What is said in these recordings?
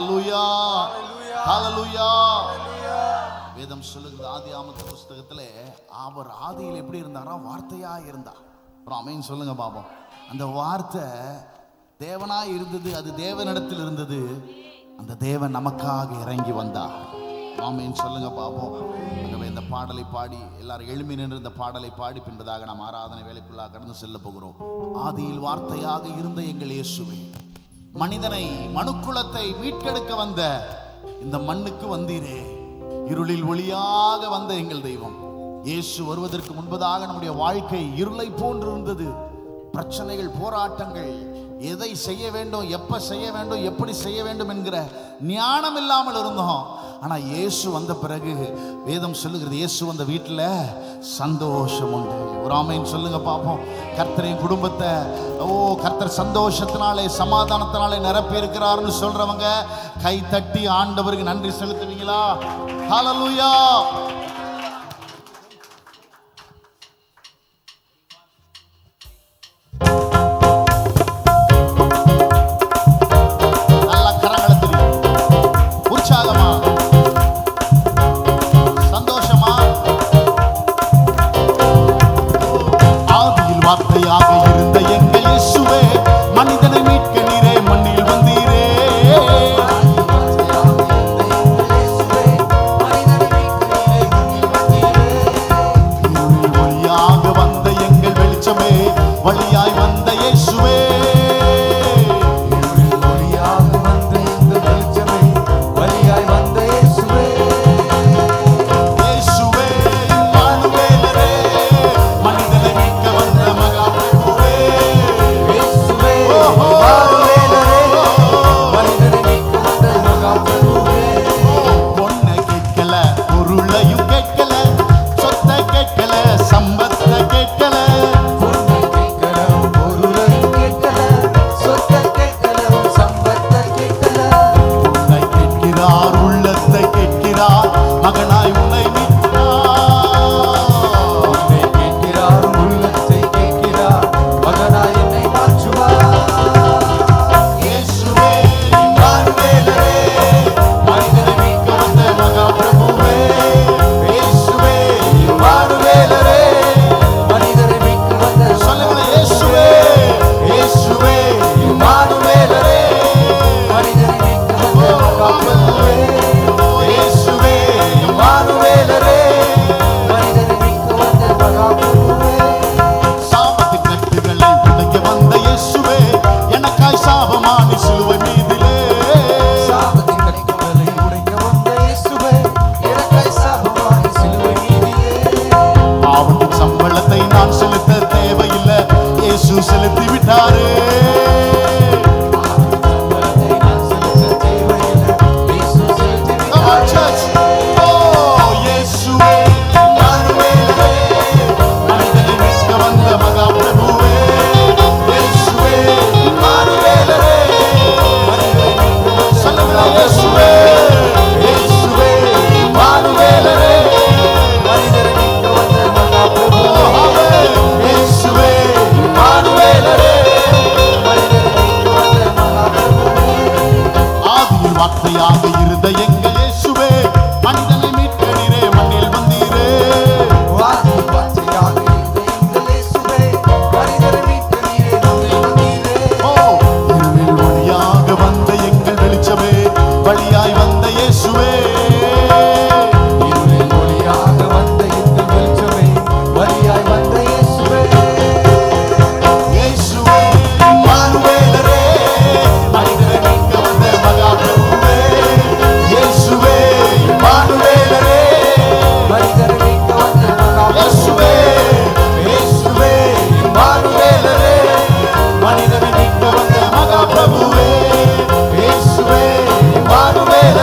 ஹல்லேலூயா ஹல்லேலூயா. வேதம் சொல்லுகிறது ஆதியாகம புஸ்தகத்திலே அவர் ஆதியில் எப்படி இருந்தாரா? வார்த்தையா இருந்தார். ஆமென் சொல்லுங்க பாப்போம். அந்த வார்த்தை தேவனாய் இருந்தது, அது தேவனிடத்தில் இருந்தது. அந்த தேவன் நமக்காக இறங்கி வந்தார். ஆமென் சொல்லுங்க பாப்போம். இந்த பாடலை பாடி எல்லாரும் எழுமி நின்று இந்த பாடலை பாடி பின்பதாக நாம் ஆராதனை வேலைக்குள்ளாக கடந்து செல்ல போகிறோம். ஆதியில் வார்த்தையாக இருந்த எங்கள் இயேசுவே, மனிதனை மனுக்குலத்தை மீட்டெடுக்க வந்த இந்த மண்ணுக்கு வந்தீரே, இருளில் ஒளியாக வந்த எங்கள் தெய்வம். இயேசு வருவதற்கு முன்பதாக நம்முடைய வாழ்க்கை இருளை போன்று இருந்தது. பிரச்சனைகள், போராட்டங்கள், எதை செய்ய வேண்டும், எப்ப செய்ய வேண்டும், எப்படி செய்ய வேண்டும் என்கிற ஞானம் இல்லாமல் இருந்தோம். ஆனா இயேசு வந்த பிறகு வேதம் சொல்லுகிறது, இயேசு வந்த வீட்டில் சந்தோஷம் உண்டு. ஒரு ஆமென் சொல்லுங்க பாப்போம். கர்த்தரின் குடும்பத்தை கர்த்தர் சந்தோஷத்தினாலே சமாதானத்தினாலே நிரப்பி இருக்கிறார்னு சொல்றவங்க கை தட்டி ஆண்டவருக்கு நன்றி செலுத்துவீங்களா? ஹல்லேலூயா. வார்த்தையாக இருந்த எங்கள் இயேசுவே, மனிதனை மீட்க நீரே மண்ணில் வந்தீரே. ஒளியாக வந்த எங்கள் வெளிச்சமே, வழியாய் வந்த இயேசுவே. செலுத்தி விட்டாரே. வார்த்தையாக இருந்த எங்கள் இயேசுவே, மனிதனை மீட்க நீரே மண்ணில் வந்தீரே. வார்த்தையாக இருந்த எங்கள் இயேசுவே, மனிதனை மீட்க நீரே மண்ணில் வந்தீரே. இருளில் ஒளியாக வந்த எங்கள் வெளிச்சமே, வழியாய் வந்த இயேசுவே. இருளில் ஒளியாக வந்த எங்கள் வெளிச்சமே, வழியாய் வந்த இயேசுவே. இயேசுவே இம்மானுவேலரே, மனிதனை மீட்க வந்த மகா பிரபுவே. இயேசுவே இம்மானுவேலரே, மனிதனை மீட்க வந்த மகா இயேசுவே. இயேசுவே இம்மானுவேலரே, மனிதனை மீட்க வந்த மகா பிரபுவே. இயேசுவே இம்மானுவேலரே.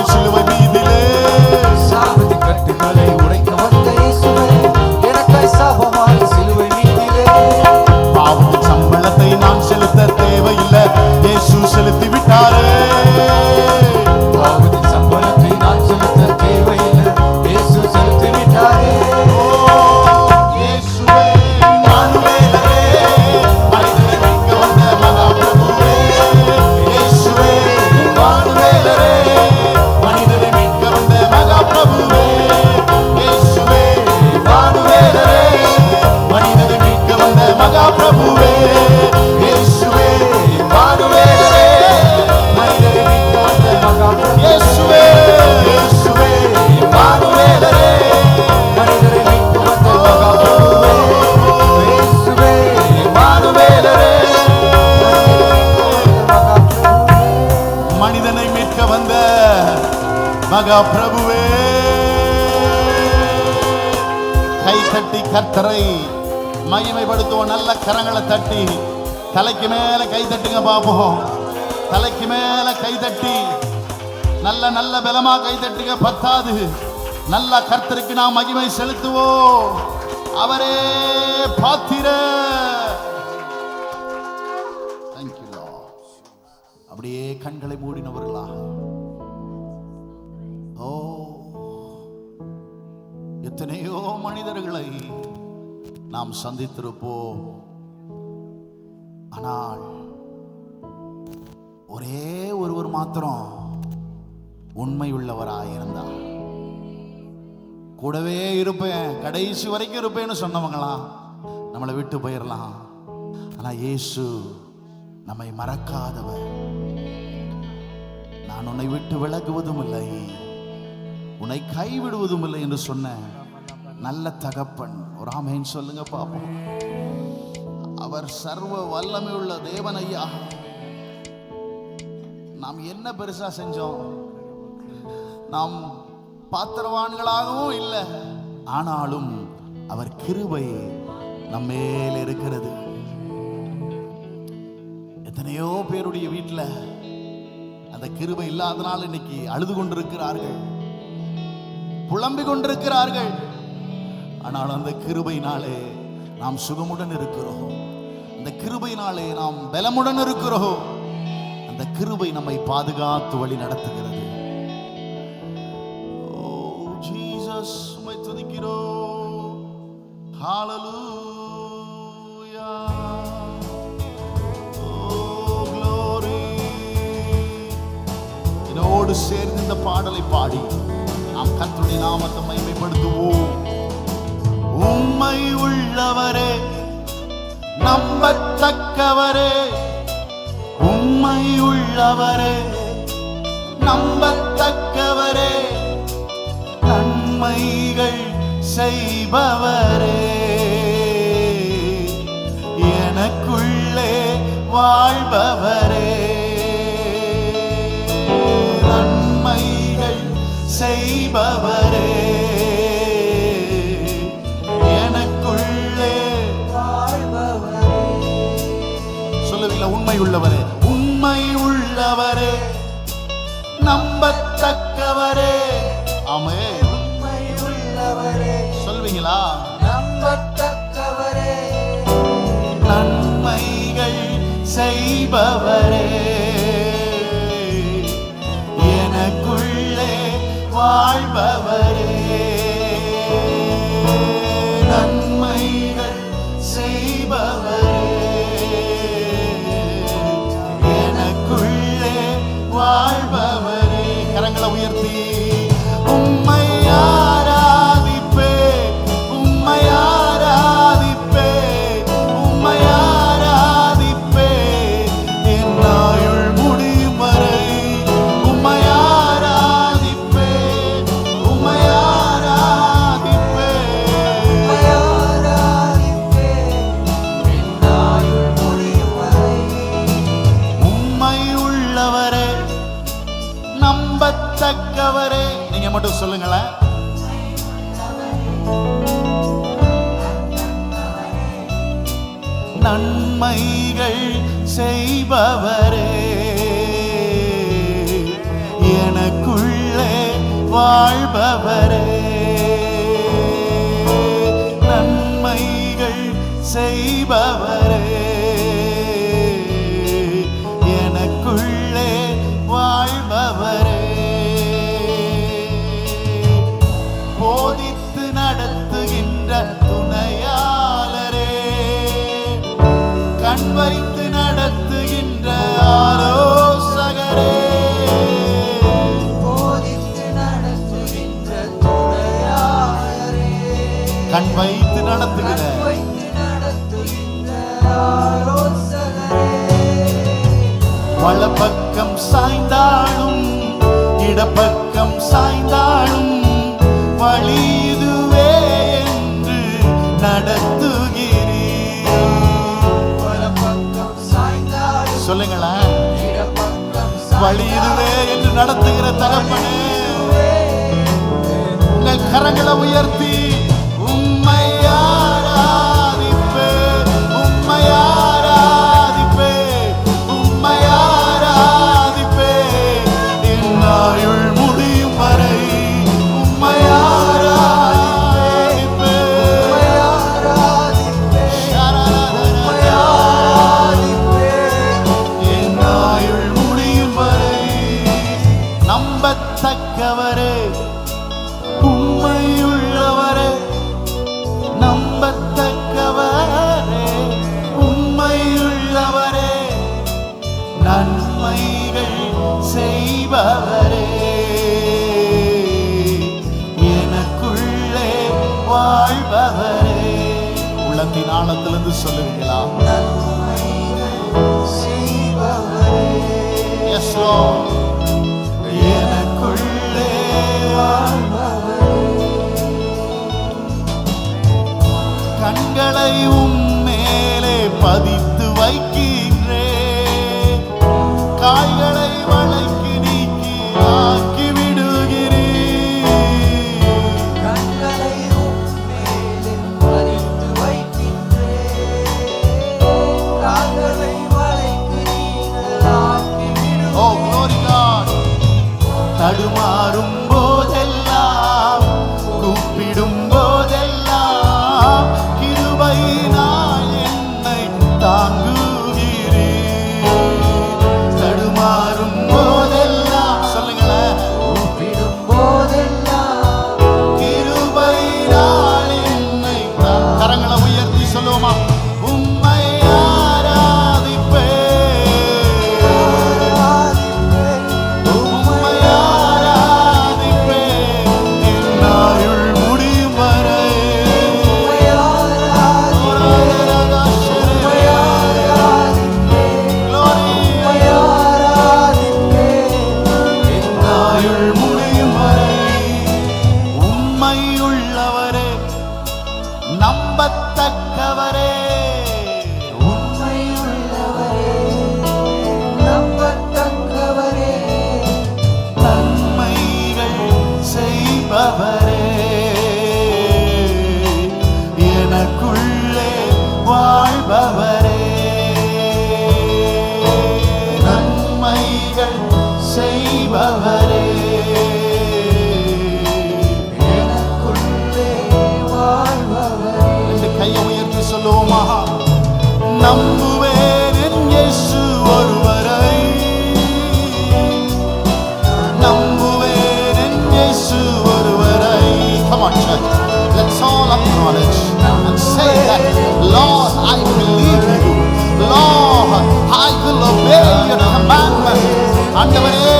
சாபத்தின் சிலுவை மீதிலே சாபத்தின் கட்டுகளை உடைக்க வந்த இயேசுவே எனக்காய் சாபமான சிலுவை மீதிலே பாவத்தின் சம்பளத்தை நான் செலுத்த தேவையில்லை, இயேசு செலுத்தி விட்டாரே. பாவத்தின் சம்பளத்தை நான் செலுத்த தேவையில்லை, இயேசு செலுத்தி விட்டாரே. இயேசுவே இம்மானுவேலரே, மனிதனை மீட்க வந்த மகாபிரபுவே. இயேசுவே இம்மானுவேலரே, மனிதனை மீட்க வந்த மகாபிரபுவே. இயேசுவே இம்மானுவேலரே, மனிதனை மீட்க வந்த மகாபிரபுவே. இயேசுவே இம்மானுவேலரே, மனிதனை மீட்க வந்த மகாபிரபுவே. இயேசுவே இயேசுவே இம்மானுவேலரே, மனிதரை மீட்க வந்த மகாபிரபுவே. இயேசுவே இம்மானுவேலரே, மகாபிரபுவே. மனிதனை மீட்க வந்த மகாபிரபுவே. கை தட்டி கர்த்தரை மகிமைப்படுத்துவோம். நல்ல கரங்களை தட்டி தலைக்கு மேல கை தட்டுங்க பாப்போம். தலைக்கு மேல கை தட்டி நல்ல நல்ல பலமா கை தட்டுங்க. பத்தாது, நல்ல கர்த்தருக்கு நாம் மகிமை செலுத்துவோம். அவரே பாத்திர. Thank you, Lord. அப்படியே கண்களை மூடினவர்களாக எத்தனையோ மனிதர்களை நாம் சந்தித்திருப்போம். ஆனால் ஒரே ஒருவர் மாத்திரம் உண்மை உள்ளவராயிருந்தார். கூடவே இருப்பேன், கடைசி வரைக்கும் இருப்பேன்னு சொன்னவங்களா நம்மளை விட்டு போயிடலாம். ஆனா இயேசு நம்மை மறக்காதவர். நான் உன்னை விட்டு விலகுவதும் இல்லை, உன்னை கைவிடுவதும் இல்லை என்று சொன்ன நல்ல தகப்பன். ஒரு ஆமென் சொல்லுங்க பாப்போம். அவர் சர்வ வல்லமை உள்ள தேவன் ஐயா. நாம் என்ன பெருசா செஞ்சோம்? நாம் பாத்திரவான்களாகவும் இல்லை, ஆனாலும் அவர் கிருபை நம்மேல் இருக்கிறது. எத்தனையோ பேருடைய வீட்டில் அந்த கிருபை இல்லாதனால இன்னைக்கு அழுது கொண்டிருக்கிறார்கள், புலம்பிக் கொண்டிருக்கிறார்கள். ஆனால் அந்த கிருபையினாலே நாம் சுகமுடன் இருக்கிறோம். அந்த கிருபையினாலே நாம் பலமுடன் இருக்கிறோம். அந்த கிருபை நம்மை பாதுகாத்து வழி நடத்துகிறது. ஓ ஜீசஸ், உம்மை துதிக்கிறோம். ஹalleluya. ஓ glory. இதோடு சேர்ந்து இந்த பாடலை பாடி நாம் கர்த்தருடைய நாமத்தை மகிமைப்படுத்துவோம். உம்மை உள்ளவரே, நம்பத்தக்கவரே, உம்மை உள்ளவரே, நம்பத்தக்கவரே, நன்மைகள் செய்பவரே, எனக்குள்ளே வாழ்பவரே, நன்மைகள் செய்பவரே, எனக்குள்ளே வாழ்பவரே. சொல்லவில்லை? உண்மை உள்ளவரே, உண்மை உள்ளவரே, நம்பத்தக்கவரே. ஆமென். உண்மை உள்ளவரே, சொல்வீங்களா? நம்பத்தக்கவரே, நன்மைகள் செய்பவரே, எனக்குள்ளே வாழ்பவரே, நன்மைகள் செய்பவரே, எனக்குள்ளே வாழ்பவரே. கரங்களை உயர்த்தி உம்மை ஆராதிப்பே, உம்மை ஆராதிப்பே, உம்மை ஆராதிப்பே, என் ஆயுள் முடியும் வரை உம்மை ஆராதிப்பே, உம்மை ஆராதிப்பே, உம்மை ஆராதிப்பே, என் ஆயுள் முடியும் வரை. உம்மை உள்ளவரே, நம்பத்தக்கவரே. நீங்க மட்டும் சொல்லுங்களேன். நன்மைகள் செய்பவரே, எனக்குள்ள வாழ்பவரே, நன்மைகள் செய்பவரே, எனக்குள்ளே வாழ்பவரே, போதித்து நடத்துகின்ற துணையாளரே, கண் வைத்து நடத்துகின்ற ஆலோசகரே, போதித்து நடத்துகின்ற துணையாளரே, கண் வைத்து நடத்துகிற ஆலோசகரே, வலப்பக்கம் சாய்ந்தாலும் இடப்பக்கம் சாய்ந்தாலும் வழி இதுவே என்று நடத்துகிறீர். வலப்பக்கம் சாய்ந்தாலும் சொல்லுங்களேன், இடப்பக்கம் வழி இதுவே என்று நடத்துகிற தகப்பனே, உங்கள் கரங்களை உயர்த்தி உம்மை ஆராதிப்பேன், உம்மை ஆராதிப்பேன், உம்மை ஆராதிப்பேன், என் ஆயுள் முடியும் வரை உம்மை ஆராதிப்பேன், என் ஆயுள் முடியும் வரை. நம்பத்தக்கவரே, உண்மையுள்ளவரே, நம்பத்தக்கவரே, உண்மையுள்ளவரே, நன்மைகள் செய்பவரே, எனக்குள்ளே வாழ்பவரே. உள்ளத்தின் ஆழத்திலிருந்து சொல்லுவீங்களா? எஸ் லார்ட், எனக்குள்ளே கண்களை உம்மேலே பதித்து வைக்கின்றேன், காய்களை வளைக்கு நீக்கி ஆக்கி விடுகிறேன். கண்களை உம்மேலே பதித்து வைக்கின்றேன், கால்களை வளைக்கு நீங்கள் ஆக்கி விடுகிறீர். ஓ glory God. தடுமாறும் போதெல்லாம், கூப்பிடும் போதெல்லாம், கிருபையினால் என்னை தாங்குகிறீர். தடுமாறும் போதெல்லாம், சொல்லுங்களேன், கூப்பிடும் போதெல்லாம் கிருபையினால் என்னை கரங்களை உயர்த்தி சொல்லுவோமா? உம்மை ஆராதிப்பேன், உம்மை ஆராதிப்பேன், என் ஆயுள் முடியும் வரை. என் ஆயுள் முடியும் வரை உண்மையுள்ளவரே, நம்பத்தக்கவரே, உண்மையுள்ளவரே, நம்பத்தக்கவரே, நன்மைகள் செய்பவரே, எனக்குள்ளே வாழ்பவரே, நன்மைகள் செய்பவரே, எனக்குள்ளே வாழ்பவரே. ரெண்டு கையை உயர்த்தி சொல்லுவோமா? நம்புவேன் என் இயேசு ஒருவரை, நம்புவேன் என் இயேசு ஒருவரை. Come on church, let's all acknowledge and say that, Lord, I believe you, Lord, I will obey your commandment. ஆண்டவரே,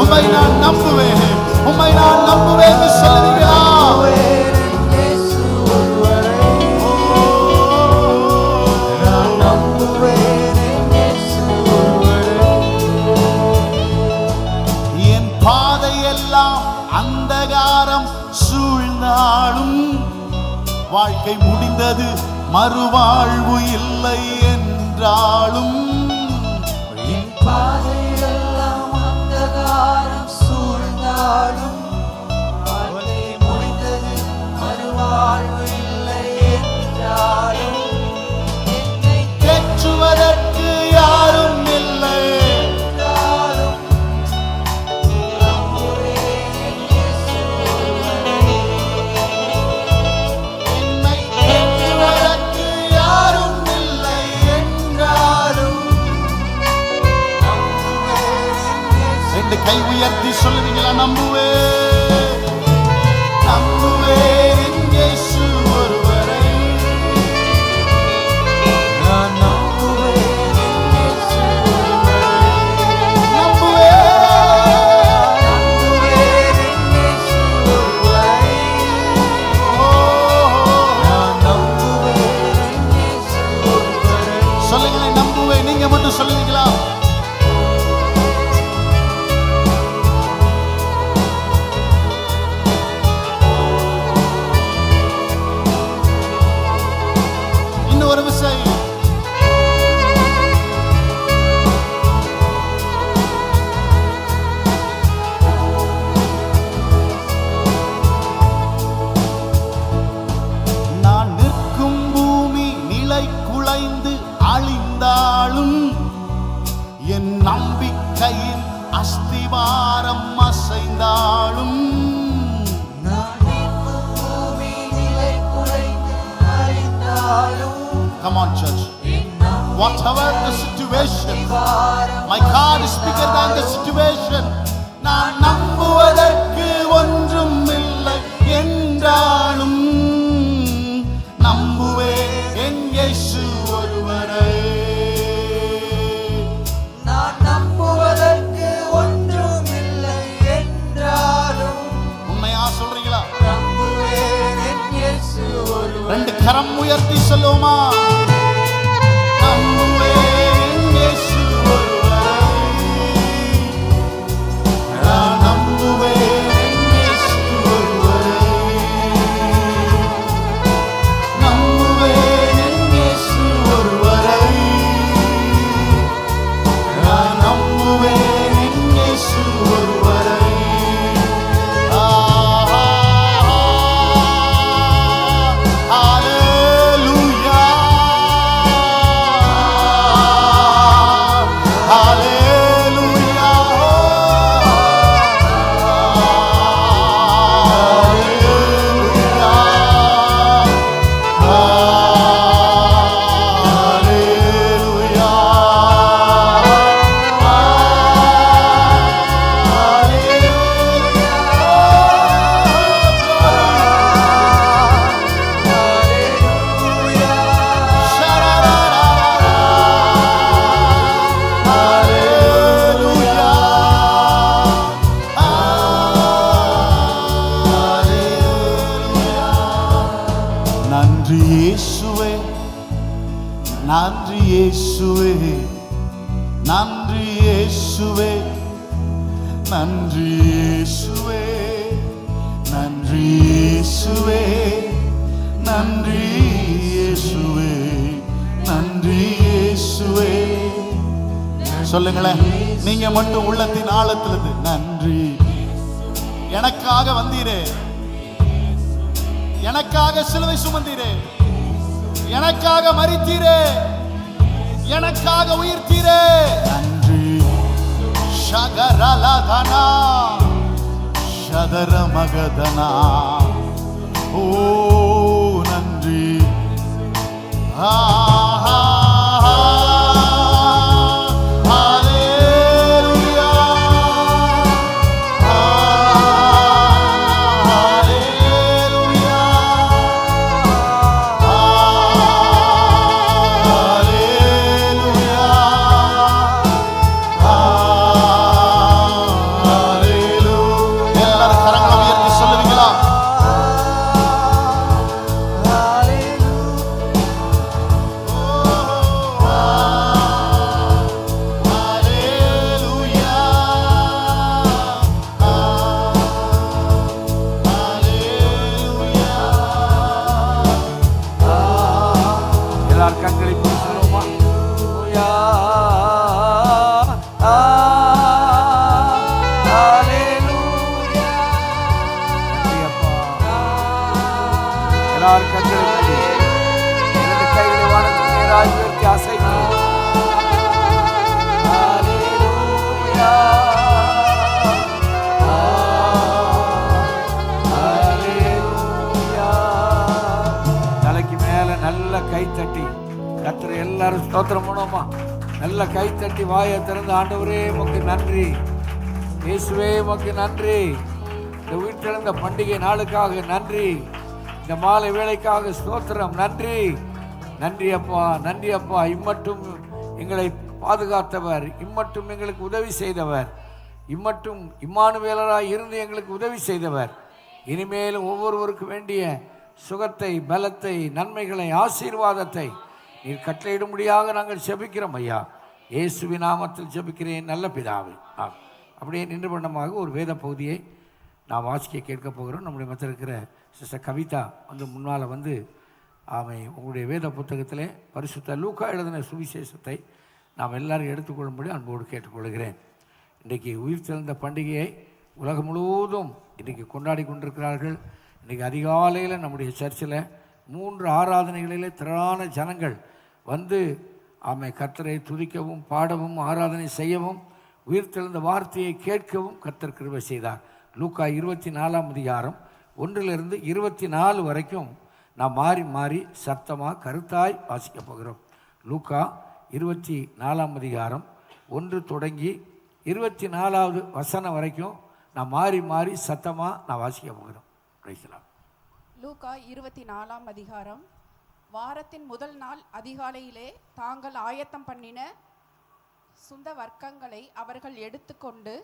உம்மை நான் நம்புவேன், உம்மை நான் நம்புவேன் என்று சொல்லுவீங்களா? இயேசு ஒருவரே, நான் நம்புவேன். இயேசு ஒருவரே, என் பாதையெல்லாம் அந்தகாரம் சூழ்ந்தாலும், வாழ்க்கை முடிந்தது மறுவாழ்வு இல்லை என்றாலும், என் பாதையெல்லாம் அந்தகாரம் சூழ்ந்தாலும், வாழ்க்கை முடிந்தது மறுவாழ்வு இல்லை என்றாலும், என்னை தேற்றுவதற்கு யாரும் இல்லை. என்றாலும் நம்புவேன். இயேசு நம்புவேன், நம்புவேன் என் இயேசு ஒருவரை. நான் நம்புவேன் என் இயேசு ஒருவரை. நம்புவேன், நம்புவேன் என் இயேசு ஒருவரை. நான் நம்புவேன் என் இயேசு ஒருவரை. சொல்லுங்களேன், நம்புவேன். நீங்க மட்டும் சொல்லுவீங்களா? இன்னும் ஒரு விசை. நான் நிற்கும் பூமி நிலை குலைந்து அழிந்தாலும் என் நம்பிக்கையின் அஸ்திவாரம் அசைந்தாலும் நான் நிற்கும் பூமி நிலை குலைந்து அழிந்தாலும் come on church, whatever the situation, my God is bigger than the situation. நான் நம்புவதற்கு ஒன்றும் இல்லை என்றாலும் நம்புவேன் என் இயேசு ஒருவரை. நான் நம்புவதற்கு ஒன்றும் இல்லை என்றாலும் உண்மையா சொல்றீங்களா? நம்புவேன் என் இயேசு ஒருவரை. ரெண்டு கரம் உயர்த்தி சொல்லுவோமா? நம்புவேன் என் இயேசு ஒருவரை. நான் நம்புவேன் என் இயேசு ஒருவரை. நம்புவேன் என் இயேசு ஒருவரை. நான் நம்புவேன் என் இயேசு ஒருவரை. Hallelujah. Hallelujah. நன்றி இயேசுவே, நன்றி இயேசுவே, நன்றி இயேசுவே, நன்றி இயேசுவே, நன்றி இயேசுவே, நன்றி இயேசுவே, நன்றி இயேசுவே. சொல்லுங்களேன், நீங்க மட்டும் உள்ளத்தின் ஆழத்திலிருந்து நன்றி. எனக்காக வந்தீரே, எனக்காக சிலுவை சுமந்தீரே, எனக்காக மரித்தீரே, எனக்காக உயிர்த்தீரே. நன்றி. ஷகரலதனா ஷதரமகதனா. ஓ நன்றி. ஸ்தோத்திரம் பண்ணுவோமா? நல்ல கை தட்டி வாயை திறந்து ஆண்டவரே உமக்கு நன்றி, இயேசுவே உமக்கு நன்றி. இந்த உயிர்த்தெழுந்த பண்டிகை நாளுக்காக நன்றி. இந்த மாலை வேளைக்காக ஸ்தோத்திரம். நன்றி, நன்றி அப்பா, நன்றி அப்பா. இம்மட்டும் எங்களை பாதுகாத்தவர், இம்மட்டும் எங்களுக்கு உதவி செய்தவர், இம்மட்டும் இம்மானுவேலராய் இருந்து எங்களுக்கு உதவி செய்தவர். இனிமேலும் ஒவ்வொருவருக்கு வேண்டிய சுகத்தை, பலத்தை, நன்மைகளை, ஆசீர்வாதத்தை நீர் கட்டளையிடும்படியாக நாங்கள் ஜெபிக்கிறோம் ஐயா. இயேசுவின் நாமத்தில் ஜெபிக்கிறேன் நல்ல பிதாவே. அப்படியே நின்று பண்ணமாக ஒரு வேத பகுதியை நான் வாசிக்க கேட்க போகிறோம். நம்முடைய மற்ற இருக்கிற சிஸ்டர் கவிதா வந்து முன்னால் வந்து உங்களுடைய வேத புத்தகத்திலே பரிசுத்த லூக்கா எழுதின சுவிசேஷத்தை நாம் எல்லாரும் எடுத்துக்கொள்ளும்படி அன்போடு கேட்டுக்கொள்கிறேன். இன்றைக்கு உயிர் தெழுந்த பண்டிகையை உலகம் முழுவதும் இன்றைக்கி கொண்டாடி கொண்டிருக்கிறார்கள். இன்றைக்கி அதிகாலையில் நம்முடைய சர்ச்சில் 3 ஆராதனைகளிலே திரளான ஜனங்கள் வந்து கர்த்தரை துதிக்கவும், பாடவும், ஆராதனை செய்யவும், உயிர்த்தெழுந்த வார்த்தையை கேட்கவும் கர்த்தர் கிருபை செய்தார். லூக்கா 24ஆம் அதிகாரம் 1 to 24 வரைக்கும் நாம் மாறி மாறி சத்தமாக கருத்தாய் வாசிக்க போகிறோம். லூக்கா 24ஆம் அதிகாரம் 1 தொடங்கி 24வது வசனம் வரைக்கும் நான் மாறி மாறி சத்தமாக நான் வாசிக்க போகிறோம். லூக்கா 24ஆம் அதிகாரம். வாரத்தின் முதல் நாள் அதிகாலையிலே தாங்கள் ஆயத்தம் பண்ணின சுந்த வர்க்கங்களை அவர்கள் எடுத்துக்கொண்டு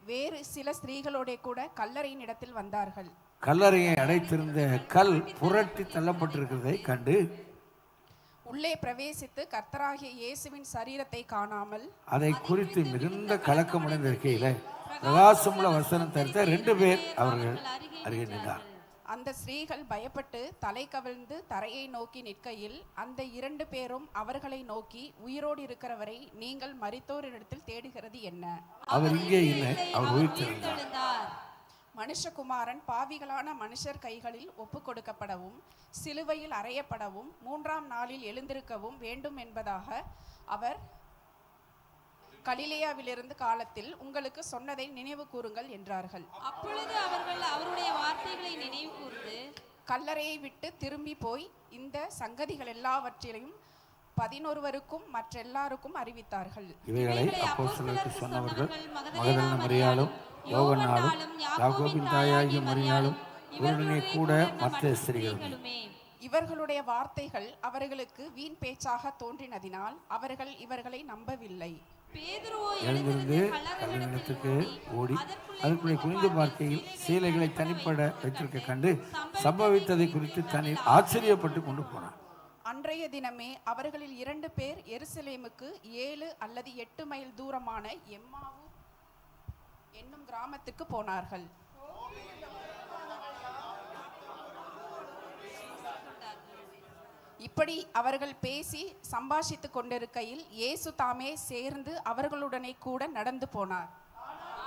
வேறு சில ஸ்திரீகளோட கூட கல்லறையின் இடத்தில் வந்தார்கள். கல்லறையை அடைத்திருந்த கல் புரட்டி தள்ளப்பட்டிருக்கிறதை கண்டு உள்ளே பிரவேசித்து கர்த்தராகிய இயேசுவின் சரீரத்தை காணாமல் அதை குறித்து மிகுந்த கலக்கமடைந்திருக்கையில பிரகாசமுள்ள வசனம் தரித்த 2 பேர் அவர்கள் அருகே நின்றார். அந்த ஸ்திரீகள் பயப்பட்டு தலை கவிழ்ந்து தரையை நோக்கி நிற்கையில் அந்த 2 பேரும் அவர்களை நோக்கி, உயிரோடு இருக்கிறவரை நீங்கள் மரித்தோரிடத்தில் தேடுகிறது என்ன? அவர் இங்கே இல்லை, அவர் உயிர்த்தெழுந்தார். மனுஷகுமாரன் பாவிகளான மனுஷர் கைகளில் ஒப்பு கொடுக்கப்படவும், சிலுவையில் அறையப்படவும், 3ஆம் நாளில் எழுந்திருக்கவும் வேண்டும் என்பதாக அவர் கலிலேயாவிலிருந்து காலத்தில் உங்களுக்கு சொன்னதை நினைவு கூறுங்கள் என்றார்கள். அப்பொழுது அவர்கள் அவருடைய வார்த்தைகளை நினைவு கூர்ந்து கல்லறையை விட்டு திரும்பி போய் இந்த சங்கதிகள் எல்லாவற்றையும் 11 மற்றெல்லாருக்கும் அறிவித்தார்கள். இவைகளை அப்போஸ்தலருக்கு சொன்னவர்கள் மகதலேனா மரியாளும், யோவானாலும், யாக்கோபின் தாயாகிய மரியாளும், இவருடனே கூட மற்ற ஸ்திரீகளுமே. இவர்களுடைய வார்த்தைகள் அவர்களுக்கு வீண் பேச்சாக தோன்றினதினால் அவர்கள் இவர்களை நம்பவில்லை. எழுந்திருந்து கல்லறைக்கு ஓடி அதற்குள்ளே குனிந்து பார்க்கையில் சீலைகளை தனிப்பட வைத்திருக்க கண்டு சம்பவித்ததை குறித்து தனி ஆச்சரியப்பட்டு கொண்டு போனார். அன்றைய தினமே அவர்களில் 2 பேர் எருசலேமுக்கு 7 அல்லது 8 மைல் தூரமான எம்மாவு என்னும் கிராமத்துக்கு போனார்கள். இப்படி அவர்கள் பேசி சம்பாஷித்துக் கொண்டிருக்கையில் இயேசு தாமே சேர்ந்து அவர்களுடனே கூட நடந்து போனார்.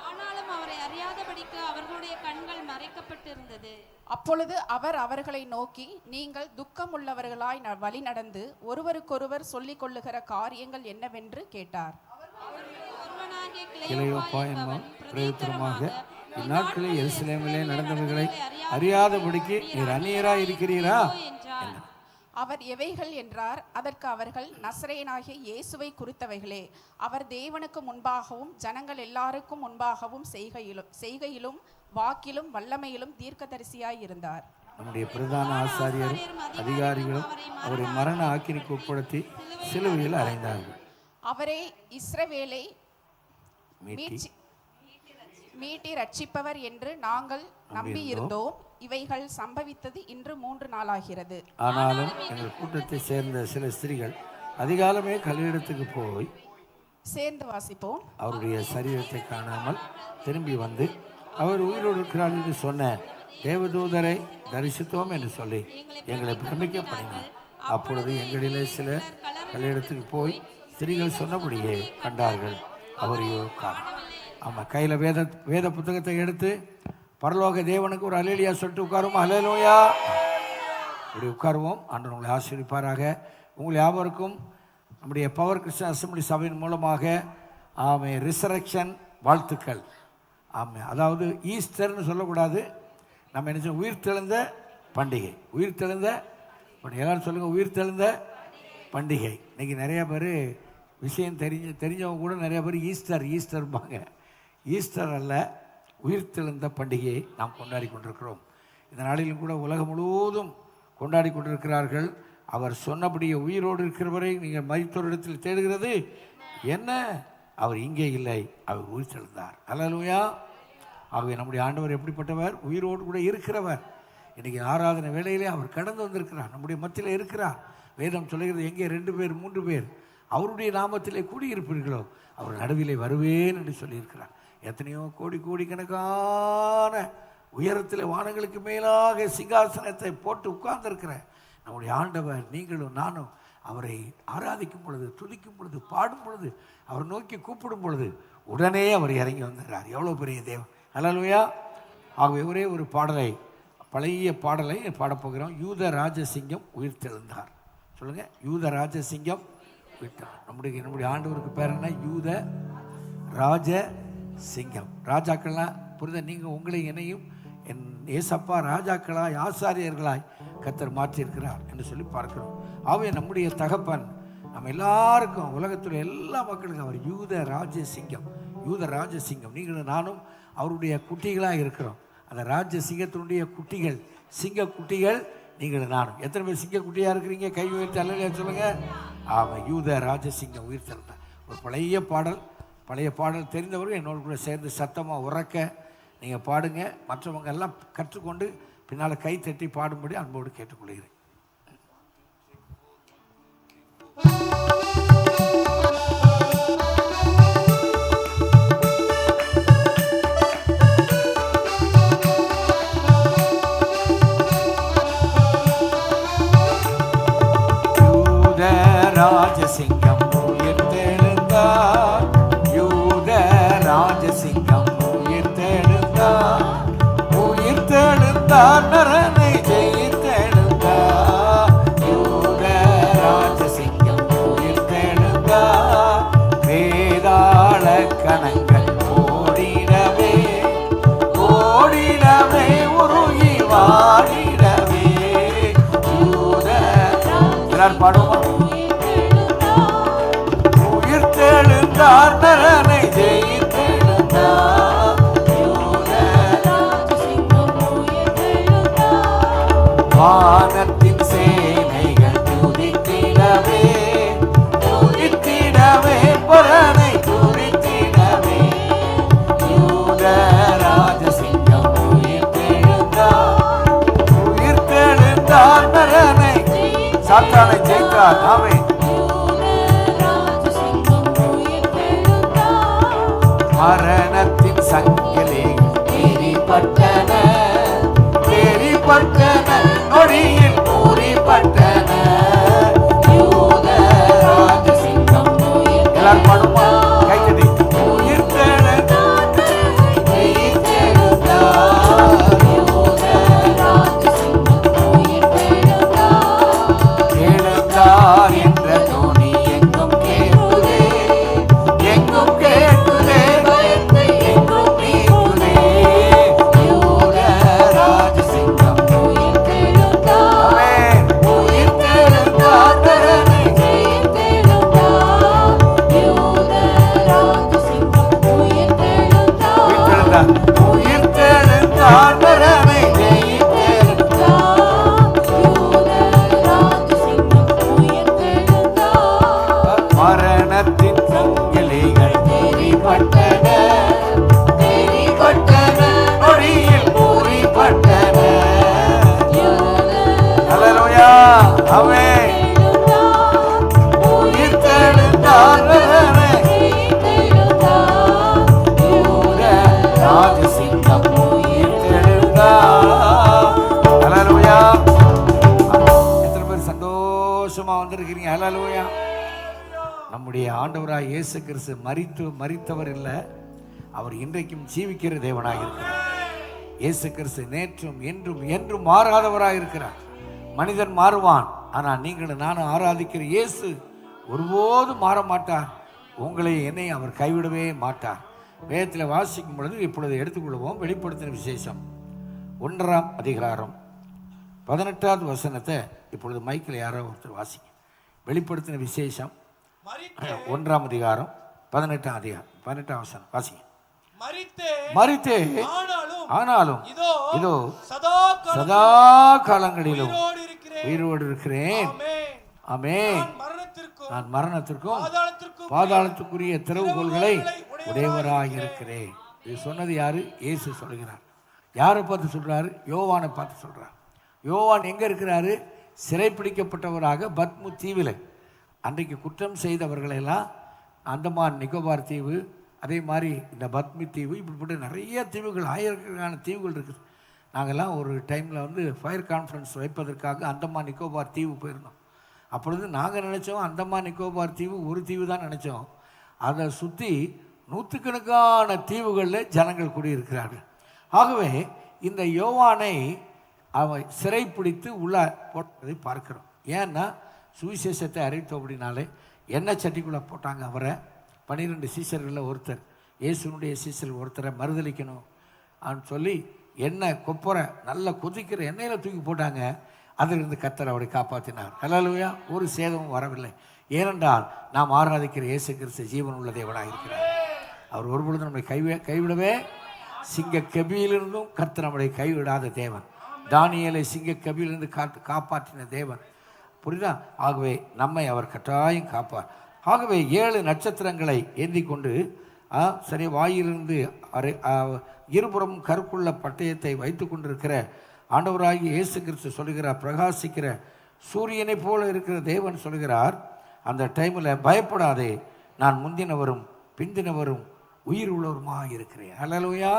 ஆனாலும் அவரை அறியாதபடிக்கு அவர்களுடைய கண்கள் மறைக்கப்பட்டிருந்தது. அப்பொழுது அவர் அவர்களை நோக்கி, நீங்கள் துக்கமுள்ளவர்களாய் வழி நடந்து ஒருவருக்கொருவர் சொல்லிக் கொள்ளுகிற காரியங்கள் என்னவென்று கேட்டார். இந்நாட்களில் எருசலேமிலே நடந்தவர்களை அறியாதபடிக்கு நீர் அந்நியராய் இருக்கிறீரா? அவர் எவைகள் என்றார். அதற்கு அவர்கள், நசரேயனாகிய இயேசுவை குறித்தவைகளே. அவர் தேவனுக்கு முன்பாகவும் ஜனங்கள் எல்லாருக்கும் முன்பாகவும் செய்கையிலும் வாக்கிலும் வல்லமையிலும் தீர்க்கதரிசியாய் இருந்தார். நம்முடைய பிரதான ஆசாரியரும் அதிகாரிகளும் அவரை மரண ஆக்கினைக்கு உட்படுத்தி சிலுவையில் அறைந்தார்கள். அவரே இஸ்ரவேலை மீட்டி ரட்சிப்பவர் என்று நாங்கள் நம்பி இருந்தோம். இவைகள் சம்பவித்தது இன்று 3 நாளாகிறது. ஆனாலும் எங்கள் கூட்டத்தை சேர்ந்த சில ஸ்திரீகள் அதிகாலமே கல்லிடத்துக்கு போய் சேர்ந்து வாசிப்போம். அவருடைய சரீரத்தை காணாமல் திரும்பி வந்து அவர் உயிரோடு இருக்கிறார் என்று சொன்ன தேவதூதரை தரிசித்தோம் என்று சொல்லி எங்களை பிரமிக்க பண்ணினார். அப்பொழுது எங்களிலே சில கல்லிடத்துக்கு போய் ஸ்திரீகள் சொன்னபடியே கண்டார்கள், அவரையோ காணோம். ஆமாம், கையில் வேத புத்தகத்தை எடுத்து பரலோக தேவனுக்கு ஒரு அல்லேலூயா சொல்லிட்டு உட்காருவோம். அல்லேலூயா. இப்படி உட்காருவோம். ஆண்டவர் உங்களை ஆசீர்வதிப்பாராக. உங்கள் யாவருக்கும் நம்முடைய பவர் கிறிஸ்டியன் அசெம்பிளி சபையின் மூலமாக ரிசரக்ஷன் வாழ்த்துக்கள். ஆமாம், அதாவது ஈஸ்டர்னு சொல்லக்கூடாது, நம்ம என்ன சொல்ல, உயிர்த்தெழுந்த பண்டிகை. உயிர்த்தெழுந்த எல்லாரும் சொல்லுங்கள், உயிர்த்தெழுந்த பண்டிகை. இன்றைக்கி நிறையா பேர் விஷயம் தெரிஞ்சவங்க கூட நிறைய பேர் ஈஸ்டர்பாங்க. ஈஸ்டர் அல்ல, உயிர்த்தெழுந்த பண்டிகையை நாம் கொண்டாடி கொண்டிருக்கிறோம். இந்த நாளிலும் கூட உலகம் முழுவதும் கொண்டாடி கொண்டிருக்கிறார்கள். அவர் சொன்னபடியே உயிரோடு இருக்கிறவரை நீங்கள் மரித்தோரிடத்தில் தேடுகிறது என்ன? அவர் இங்கே இல்லை, அவர் உயிர்த்தெழுந்தார். அல்லேலூயா. ஆகவே நம்முடைய ஆண்டவர் எப்படிப்பட்டவர்? உயிரோடு கூட இருக்கிறவர். இன்றைக்கி ஆராதனை வேளையிலே அவர் கடந்து வந்திருக்கிறார், நம்முடைய மத்தியில் இருக்கிறார். வேதம் சொல்லுகிறது, எங்கே 2 பேர் 3 பேர் அவருடைய நாமத்திலே கூடியிருப்பீர்களோ அவர் நடுவிலே வருவேன் என்று சொல்லியிருக்கிறார். எத்தனையோ கோடிக்கணக்கான உயரத்தில் வானங்களுக்கு மேலாக சிங்காசனத்தை போட்டு உட்கார்ந்திருக்கிற நம்முடைய ஆண்டவர், நீங்களும் நானும் அவரை ஆராதிக்கும் பொழுது, துதிக்கும் பொழுது, பாடும் பொழுது, அவர் நோக்கி கூப்பிடும் பொழுது உடனே அவர் இறங்கி வந்துடுறார். எவ்வளோ பெரிய தேவன். அல்லேலூயா. ஆகவே ஒரே ஒரு பாடலை, பழைய பாடலை பாடப்போகிறோம். யூத ராஜசிங்கம் உயிர்த்தெழுந்தார். சொல்லுங்கள், யூத ராஜசிங்கம் உயிர்த்தெழுந்தார். நம்முடைய ஆண்டவருக்கு பேர் என்ன? யூத ராஜசிங்கம். ராஜாக்கள்லாம் புரித, நீங்கள் உங்களை என்னையும் என் ஏசப்பா ராஜாக்களாய் ஆசாரியர்களாய் கர்த்தர் மாற்றியிருக்கிறார் என்று சொல்லி பார்க்கிறோம். ஆகவே நம்முடைய தகப்பன் நம்ம எல்லாருக்கும், உலகத்தில் எல்லா மக்களுக்கும் அவர் யூத ராஜசிங்கம். யூத ராஜசிங்கம். நீங்களும் நானும் அவருடைய குட்டிகளாக இருக்கிறோம். அந்த ராஜசிங்கத்தினுடைய குட்டிகள், சிங்க குட்டிகள் நீங்களும் நானும். எத்தனை பேர் சிங்க குட்டியாக இருக்கிறீங்க? கை உயர்த்தி அல்லையா சொல்லுங்கள். ஆமாம், யூத ராஜசிங்கம் உயிர்த்தெழுந்தார். ஒரு பழைய பாடல் தெரிந்தவர்கள் என்னோடு கூட சேர்ந்து சத்தமாக உறக்க நீங்கள் பாடுங்க. மற்றவங்க எல்லாம் கற்றுக்கொண்டு பின்னால் கை தட்டி பாடும்படி அன்போடு கேட்டுக்கொள்கிறேன். யூத ராஜசிங்கம் உயிர்த்தெழுந்தார், யூத ராஜசிங்கம் உயிர்த்தெழுந்தார், உயிர்த்தெழுந்தார், நரனை ஜெயித்தெழுந்தார். யூத ராஜசிங்கம் உயிர்த்தெழுந்தார், வேதாள கணங்கள் ஓடிடவே ஓடிடவே உருகி வாடிடவே. யூத எல்லாரும் பாடுவோமா? உயிர்த்தெழுந்தார், நரனை ஜெயித்தெழுந்தார். வானத்தின் சேனைகள் துதித்திடவே துதித்திடவே பரனை துதித்திடவே. யூத ராஜசிங்கம் உயிர்த்தெழுந்தார், உயிர்த்தெழுந்தார், நரனை சாத்தானை ஜெயித்தார். ஆமென். மரணத்தின் சங்கிலிகள் எரிபட்டன எரிபட்டன, நொடியில் ஊறிப்பட்டன. யூத ராஜசிங்கம் எல்லாரும் பாடுமா? கைத்தடி. உயிர்த்தெழுந்தார், யூத ராஜசிங்கம் உயிர்த்தெழுந்தார். எழுந்தார் என்ற துணி எங்கும் கேட்குதே, எங்கும் கேட்குதே, பயத்தை எங்கும் நீக்குதே. யூத ராஜசிங்கம் உயிர்த்தெழுந்தார், உயிர்த்தெழுந்தார், நரனை ஜெயித்தெழுந்தார். யூத ராஜசிங்கம் உயிர்த்தெழுந்தார், உயிர்த்தெழுந்தார், நரனை ஜெயித்தெழுந்தார். யூத ராஜசிங்கம் உயிர்த்தெழுந்தார். மரணத்தின் சங்கிலிகள் எரிபட்டன எரிபட்டன, நொடியில் ஊறிப்பட்டன. அல்லேலூயா. ஆமென். உயிர்த்தெழுந்தார், நரனை ஜெயித்தெழுந்தார். யூத ராஜசிங்கம் உயிர்த்தெழுந்தார். அல்லேலூயா. எத்தனை பேர் சந்தோஷமா வந்திருக்கிறீங்க? அல்லேலூயா. நம்முடைய ஆண்டவராய் இயேசு கிறிஸ்து மரித்தவர் இல்லை, அவர் இன்றைக்கும் ஜீவிக்கிற தேவனாக இருக்கிறார். இயேசு கிறிஸ்து நேற்றும் என்றும் என்றும் மாறாதவராக இருக்கிறார். மனிதன் மாறுவான், ஆனால் நீங்களும் நானும் ஆராதிக்கிற இயேசு ஒருபோதும் மாற மாட்டார். உங்களை என்னை அவர் கைவிடவே மாட்டார். வேதத்தில் வாசிக்கும் பொழுது இப்பொழுது எடுத்துக்கொள்வோம். வெளிப்படுத்தின விசேஷம் 1ஆம் அதிகாரம் 18வது வசனத்தை இப்பொழுது மைக்கில் யாரோ ஒருத்தர் வாசிங்க. வெளிப்படுத்தின விசேஷம் 1ஆம் அதிகாரம் 18ஆம் அதிகாரம் 18ஆம் வசனம் வாசிங்க. மரித்தே ஆனாலும் இதோ சதா காலங்களிலும் உயிரோடு இருக்கிறேன். ஆமென். நான் மரணத்திற்கும் பாதாளத்துக்குரிய திறவுகோல்களை உடையவராக இருக்கிறேன். இது சொன்னது யாரு? இயேசு சொல்கிறார். யாரை பார்த்து சொல்றாரு? யோவானை பார்த்து சொல்றார். யோவான் எங்க இருக்கிறாரு? சிறைப்பிடிக்கப்பட்டவராக பத்மு தீவில். அன்றைக்கு குற்றம் செய்தவர்களெல்லாம் அந்தமான் நிக்கோபார் தீவு, அதே மாதிரி இந்த பத்மி தீவு, இப்படிப்பட்ட நிறைய தீவுகள், ஆயிரக்கணக்கான தீவுகள் இருக்குது. நாங்கள்லாம் ஒரு டைமில் வந்து ஃபயர் கான்ஃபரன்ஸ் வைப்பதற்காக அந்தமான் நிக்கோபார் தீவு போயிருந்தோம். அப்பொழுது நாங்கள் நினச்சோம் அந்தமான் நிக்கோபார் தீவு ஒரு தீவு தான் நினச்சோம். அதை சுற்றி நூற்றுக்கணக்கான தீவுகளில் ஜனங்கள் குடியிருக்கிறார்கள். ஆகவே இந்த யோவானை அவன் சிறைப்பிடித்து உள்ள போட்டதை பார்க்கிறோம். ஏன்னா சுவிசேஷத்தை அறிவித்தோம் அப்படின்னாலே எண்ணெய் சட்டிக்குள்ளே போட்டாங்க அவரை. 12 சீசர்களில் ஒருத்தர், இயேசுனுடைய சீசர் ஒருத்தரை மறுதளிக்கணும் அப்படின்னு சொல்லி எண்ணெய் கொப்பரை நல்லா கொதிக்கிற எண்ணெயில் தூக்கி போட்டாங்க. அதிலிருந்து கர்த்தர் அவரை காப்பாற்றினார். ஹல்லேலூயா. ஒரு சேதமும் வரவில்லை. ஏனென்றால் நாம் ஆராதிக்கிற இயேசு கிறிஸ்து ஜீவன் உள்ள தேவனாக இருக்கிறார். அவர் ஒருபொழுது நம்மை கைவிடவே, சிங்க கபியிலிருந்தும் கர்த்தர் நம்மளை கைவிடாத தேவன். தானியேலை சிங்க கபியிலிருந்து காப்பாற்றின தேவன். புரியுதா? ஆகவே நம்மை அவர் கட்டாயம் காப்பார். ஆகவே 7 நட்சத்திரங்களை ஏந்தி கொண்டு சரி வாயிலிருந்து இருபுறம் கருக்குள்ள பட்டயத்தை வைத்து கொண்டிருக்கிற ஆண்டவராகிய இயேசு கிறிஸ்து சொல்கிறார், பிரகாசிக்கிற சூரியனை போல இருக்கிற தேவன் சொல்கிறார், அந்த டைமில் பயப்படாதே, நான் முந்தினவரும் பிந்தினவரும் உயிர் உள்ளவருமாக இருக்கிறேன். ஹல்லேலூயா.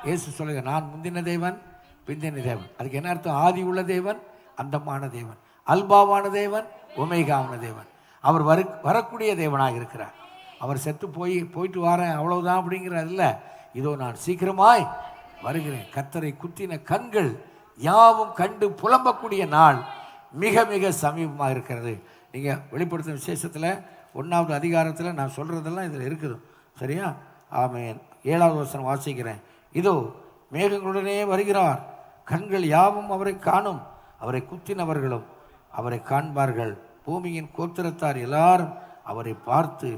இயேசு சொல்லுகிறார், நான் முந்தின தேவன் பிந்தின தேவன். அதுக்கு என்ன அர்த்தம்? ஆதி உள்ள தேவன், அந்தமான தேவன், அல்பாவான தேவன், ஒமேகாவான தேவன். அவர் வரக்கூடிய தேவனாக இருக்கிறார். அவர் செத்து போயிட்டு வரேன் அவ்வளவுதான் அப்படிங்கிறது இல்லை. இதோ நான் சீக்கிரமாய் வருகிறேன். கர்த்தரை குத்தின கண்கள் யாவும் கண்டு புலம்பக்கூடிய நாள் மிக மிக சமீபமாக இருக்கிறது. நீங்கள் வெளிப்படுத்தும் விசேஷத்தில் 1ஆவது அதிகாரத்தில் நான் சொல்கிறதெல்லாம் இதில் இருக்குது. சரியா? ஆமென். 7வது வசனம் வாசிக்கிறேன். இதோ மேகங்களுடனே வருகிறார், கண்கள் யாவும் அவரை காணும், அவரை குத்தினவர்களும் அவரை காண்பார்கள், பூமியின் கோத்திரத்தார் எல்லாரும் அவரை பார்த்து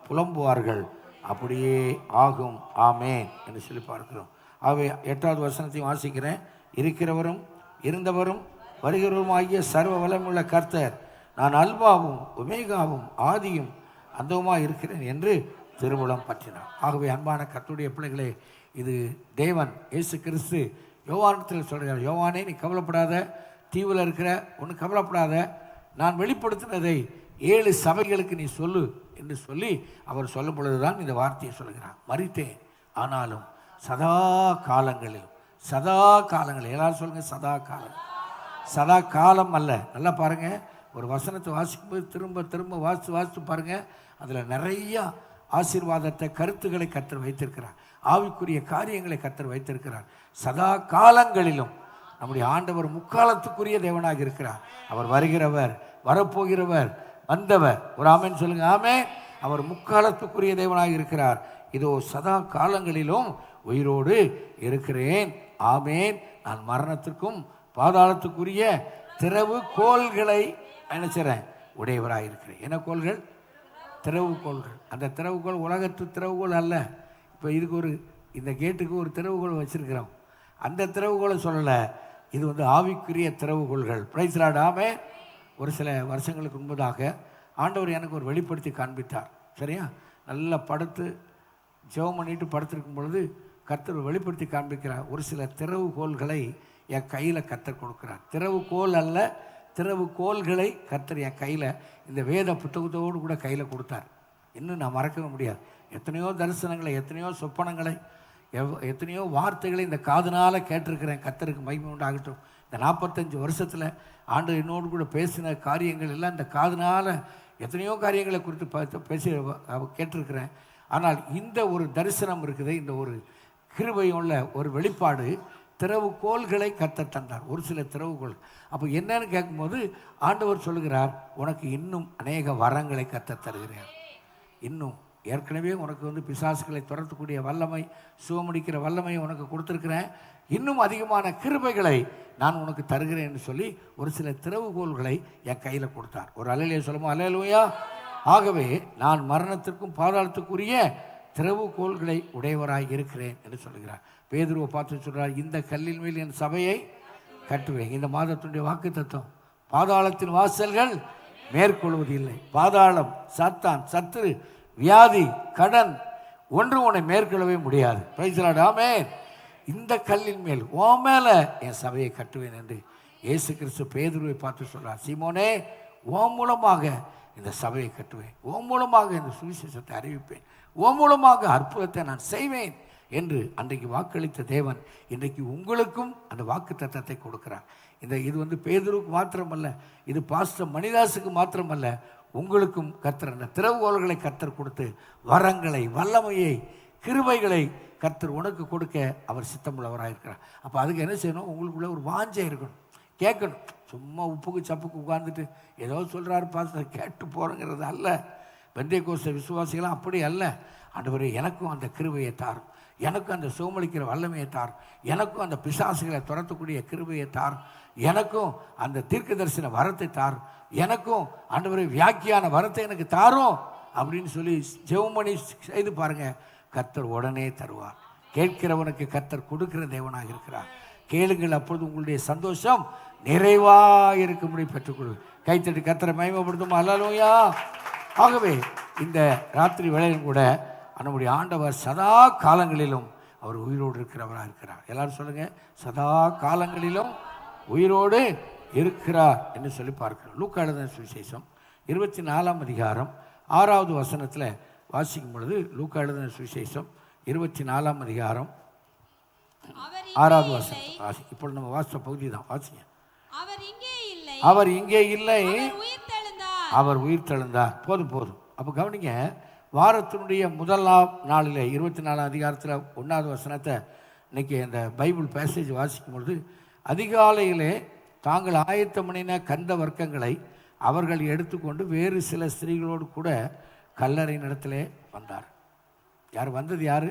புலம்புவார்கள். அப்படியே ஆகும். ஆமென் என்று சொல்லி பார்க்கிறோம். ஆகவே 8வது வசனத்தையும் வாசிக்கிறேன். இருக்கிறவரும் இருந்தவரும் வருகிறவரும் ஆகிய சர்வ வல்லமையுள்ள கர்த்தர், நான் அல்பாவும் ஒமேகாவும் ஆதியும் அந்தவுமாக இருக்கிறேன் என்று திருமுலம் பற்றினார். ஆகவே அன்பான கர்த்தருடைய பிள்ளைகளே, இது தேவன் இயேசு கிறிஸ்து யோவானத்தில் சொல்கிறார், யோவானே நீ கவலைப்படாத, தீவில் இருக்கிற ஒன்று கவலைப்படாத, நான் வெளிப்படுத்தினதை 7 சபைகளுக்கு நீ சொல்லு என்று சொல்லி அவர் சொல்லும் பொழுதுதான் இந்த வார்த்தையை சொல்லுகிறார். மரித்தேன் ஆனாலும் சதா காலங்களிலும், சதா காலங்களில், எல்லாரும் சொல்லுங்க சதா காலம். சதா காலம் அல்ல. நல்லா பாருங்க, ஒரு வசனத்தை வாசிக்கும்போது திரும்ப திரும்ப வாசித்து பாருங்க, அதில் நிறைய ஆசீர்வாதத்தை கருத்துக்களை கர்த்தர் வைத்திருக்கிறார். ஆவிக்குரிய காரியங்களை கர்த்தர் வைத்திருக்கிறார். சதா காலங்களிலும் நம்முடைய ஆண்டவர் முக்காலத்துக்குரிய தேவனாக இருக்கிறார். அவர் வருகிறவர், வரப்போகிறவர், வந்தவர். ஒரு ஆமென் சொல்லுங்க. ஆமென். அவர் முக்காலத்துக்குரிய தேவனாக இருக்கிறார். இதோ சதா காலங்களிலும் உயிரோடு இருக்கிறேன். ஆமென். நான் மரணத்திற்கும் பாதாளத்துக்குரிய திறவு கோள்களை நினைச்சிறேன் உடையவராக இருக்கிறேன். என்ன கோள்கள்? திறவுகோள்கள். அந்த திறவுகோள் உலகத்து திறவுகோள் அல்ல. இப்போ இதுக்கு இந்த கேட்டுக்கு ஒரு திறவுகோள் வச்சிருக்கிறோம். அந்த திறவுகோளை சொல்லலை, இது ஆவிக்குரிய திறவுகோள்கள். Price Lord. ஆமென். ஒரு சில வருஷங்களுக்கு முன்பதாக ஆண்டவர் எனக்கு ஒரு வெளிப்படுத்தி காண்பித்தார். சரியா? நல்லா படுத்து ஜெபம் பண்ணிட்டு படுத்திருக்கும் பொழுது கர்த்தர் வெளிப்படுத்தி காண்பிக்கிறார். ஒரு சில திறவுகோள்களை என் கையில் கர்த்தர் கொடுக்குறார். திறவுகோல் அல்ல, திறவுகோள்களை கர்த்தர் என் கையில் இந்த வேத புத்தகத்தோடு கூட கையில் கொடுத்தார். இன்னும் நான் மறக்கவே முடியாது. எத்தனையோ தரிசனங்களை, எத்தனையோ சொப்பனங்களை, எத்தனையோ வார்த்தைகளை இந்த காதுனால் கேட்டிருக்கிறேன். கர்த்தருக்கு மகிமை உண்டாகட்டும். இந்த 45 வருஷத்தில் ஆண்டு என்னோடு கூட பேசின காரியங்கள் எல்லாம் இந்த காதுனால் எத்தனையோ காரியங்களை குறித்து பேசி கேட்டிருக்கிறேன். ஆனால் இந்த ஒரு தரிசனம் இருக்குது, இந்த ஒரு கிருபையுள்ள ஒரு வெளிப்பாடு, திறவுகோள்களை கர்த்தர் தந்தார். ஒரு சில திறவுகோள். அப்போ என்னன்னு கேட்கும்போது ஆண்டவர் சொல்லுகிறார், உனக்கு இன்னும் அநேக வரங்களை கர்த்தர் தருகிறார். இன்னும் ஏற்கனவே உனக்கு பிசாசுகளை துரத்தக்கூடிய வல்லமை, சுகமடிக்கிற வல்லமை உனக்கு கொடுத்துருக்கிறேன். இன்னும் அதிகமான கிருபைகளை நான் உனக்கு தருகிறேன் என்று சொல்லி ஒரு சில திறவுகோள்களை என் கையில் கொடுத்தார். ஒரு அல்லேலூயா சொல்லுமா? அல்லேலூயா. ஆகவே நான் மரணத்திற்கும் பாதாளத்துக்குரிய திறவுகோல்களை உடையவராய் இருக்கிறேன் என்று சொல்கிறார். பேதுருவை பார்த்து சொல்றார், இந்த கல்லின் மேல் என் சபையை கட்டுவேன். இந்த மாதத்துடைய வாக்கு தத்துவம், பாதாளத்தின் வாசல்கள் மேற்கொள்வது இல்லை. பாதாளம், சாத்தான், சத்துரு, வியாதி, கடன் ஒன்று உன்னை மேற்கொள்ளவே முடியாது. Praise the lord. ஆமென். இந்த கல்லின் மேல் உன் மேல என் சபையை கட்டுவேன் என்று இயேசு கிறிஸ்து பேதுருவை பார்த்து சொல்றார். சீமோனே, உன் மூலமாக இந்த சபையை கட்டுவேன், உன் மூலமாக இந்த சுவிசேஷத்தை அறிவிப்பேன், உன் மூலமாக அற்புதத்தை நான் செய்வேன் என்று அன்றைக்கு வாக்களித்த தேவன் இன்றைக்கு உங்களுக்கும் அந்த வாக்கு தத்தத்தை கொடுக்கிறார். இது பேதுருவுக்கு மாத்திரமல்ல, இது பாஸ்டர் மணிதாசுக்கு மாத்திரமல்ல, உங்களுக்கும் கர்த்தர் அந்த திறவுகோல்களை கர்த்தர் கொடுத்து வரங்களை, வல்லமையை, கிருபைகளை கர்த்தர் உனக்கு கொடுக்க அவர் சித்தமுள்ளவராக இருக்கிறார். அப்போ அதுக்கு என்ன செய்யணும்? உங்களுக்குள்ள ஒரு வாஞ்சை இருக்கணும், கேட்கணும். சும்மா உப்புக்கு சப்புக்கு உட்கார்ந்துட்டு ஏதோ சொல்கிறாரு பாஸ்டர் கேட்டு போகிறோங்கிறது அல்ல. பெந்தேகோஸ்தே விசுவாசிகளாம் அப்படி அல்ல. ஆண்டவரே, எனக்கும் அந்த கிருபையை தாரும், எனக்கும் அந்த சோமளிக்கிற வல்லமையை தாரும், எனக்கும் அந்த பிசாசுகளை துரத்தக்கூடிய கிருபையை தாரும், எனக்கும் அந்த தீர்க்க தரிசன வரத்தை தாரும், எனக்கும் ஆண்டவரே வியாக்கியான வரத்தை எனக்கு தாரும் அப்படின்னு சொல்லி ஜெபம் பண்ணி செய்து பாருங்க. கர்த்தர் உடனே தருவார். கேட்கிறவனுக்கு கர்த்தர் கொடுக்கிற தேவனாக இருக்கிறார். கேளுங்கள், அப்பொழுது உங்களுடைய சந்தோஷம் நிறைவாக இருக்கும்படி பெற்றுக்கொள்வது. கைத்தட்டி கர்த்தரை மகிமைப்படுத்தும். அல்லேலூயா. ஆகவே இந்த ராத்திரி வேளையிலும் கூட நம்முடைய ஆண்டவர் சதா காலங்களிலும் அவர் உயிரோடு இருக்கிறவராக இருக்கிறார். எல்லாரும் சொல்லுங்க, சதா காலங்களிலும் உயிரோடு இருக்கிறார் என்று சொல்லி பார்க்கிறோம். லூக்கா எழுதின சுவிசேஷம் 24ஆம் அதிகாரம் 6வது வசனத்தில் வாசிக்கும் பொழுது, லூக்கா எழுதின சுவிசேஷம் 24ஆம் அதிகாரம் 6வது வசனம். இப்பொழுது நம்ம வாசித்த பகுதி தான் வாசிங்க. அவர் இங்கே இல்லை, அவர் உயிர் தெழுந்தார். போதும். அப்போ கவனிங்க, வாரத்தினுடைய முதலாம் நாளில் 24ஆம் அதிகாரத்தில் 1வது வசனத்தை இன்னைக்கு இந்த பைபிள் பேசேஜ் வாசிக்கும் பொழுது, அதிகாலையிலே தாங்கள் ஆயத்தம் பண்ணின கந்த வர்க்கங்களை அவர்கள் எடுத்துக்கொண்டு வேறு சில ஸ்திரீகளோடு கூட கல்லறை இடத்திலே வந்தார். வந்தது யார்?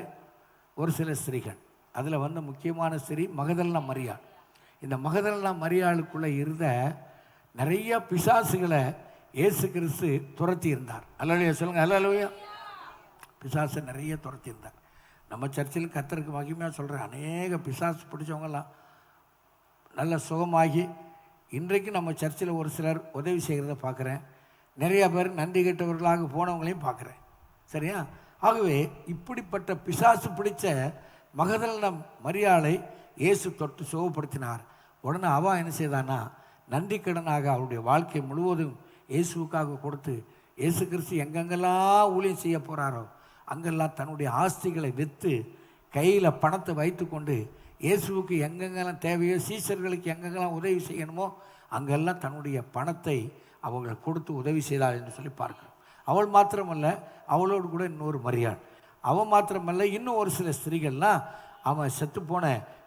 ஒரு சில ஸ்திரீகள். அதில் வந்த முக்கியமான ஸ்திரீ மகதலேனா மரியாள். இந்த மகதலேனா மரியாளுக்குள்ளே இருந்த நிறைய பிசாசுகளை இயேசு கிறிஸ்து துரத்தி இருந்தார். அல்லேலூயா சொல்லுங்கள். அல்லேலூயா. பிசாசை நிறைய துரத்தி இருந்தார். நம்ம சர்ச்சில் கர்த்தருக்கு மகிமையாக சொல்கிறேன், அநேக பிசாசு பிடிச்சவங்கெல்லாம் நல்ல சுகமாகி இன்றைக்கு நம்ம சர்ச்சில் ஒரு சிலர் உதவி செய்கிறத பார்க்குறேன். நிறையா பேர் நன்றி கெட்டவர்களாக போனவங்களையும் பார்க்குறேன். சரியா? ஆகவே இப்படிப்பட்ட பிசாசு பிடிச்ச மகதலேனா மரியாளை இயேசு தொட்டு சுகப்படுத்தினார். உடனே அவள் என்ன செய்தான்னா, நன்றி கடனாக அவருடைய வாழ்க்கை முழுவதும் இயேசுவுக்காக கொடுத்து, இயேசு கிறிஸ்து எங்கெங்கெல்லாம் ஊழியம் செய்ய போகிறாரோ அங்கெல்லாம் தன்னுடைய ஆஸ்திகளை விற்று கையில் பணத்தை வைத்து கொண்டு இயேசுவுக்கு எங்கெங்கெல்லாம் தேவையோ, சீசர்களுக்கு எங்கெங்கெல்லாம் உதவி செய்யணுமோ அங்கெல்லாம் தன்னுடைய பணத்தை அவர்கள் கொடுத்து உதவி செய்தாள் என்று சொல்லி பார்க்கிறோம். அவள் மாத்திரமல்ல, அவளோடு கூட இன்னொரு மரியாள். அவன் மாத்திரமல்ல, இன்னும் ஒரு சில ஸ்திரீகள்லாம் அவன் செத்துப்போன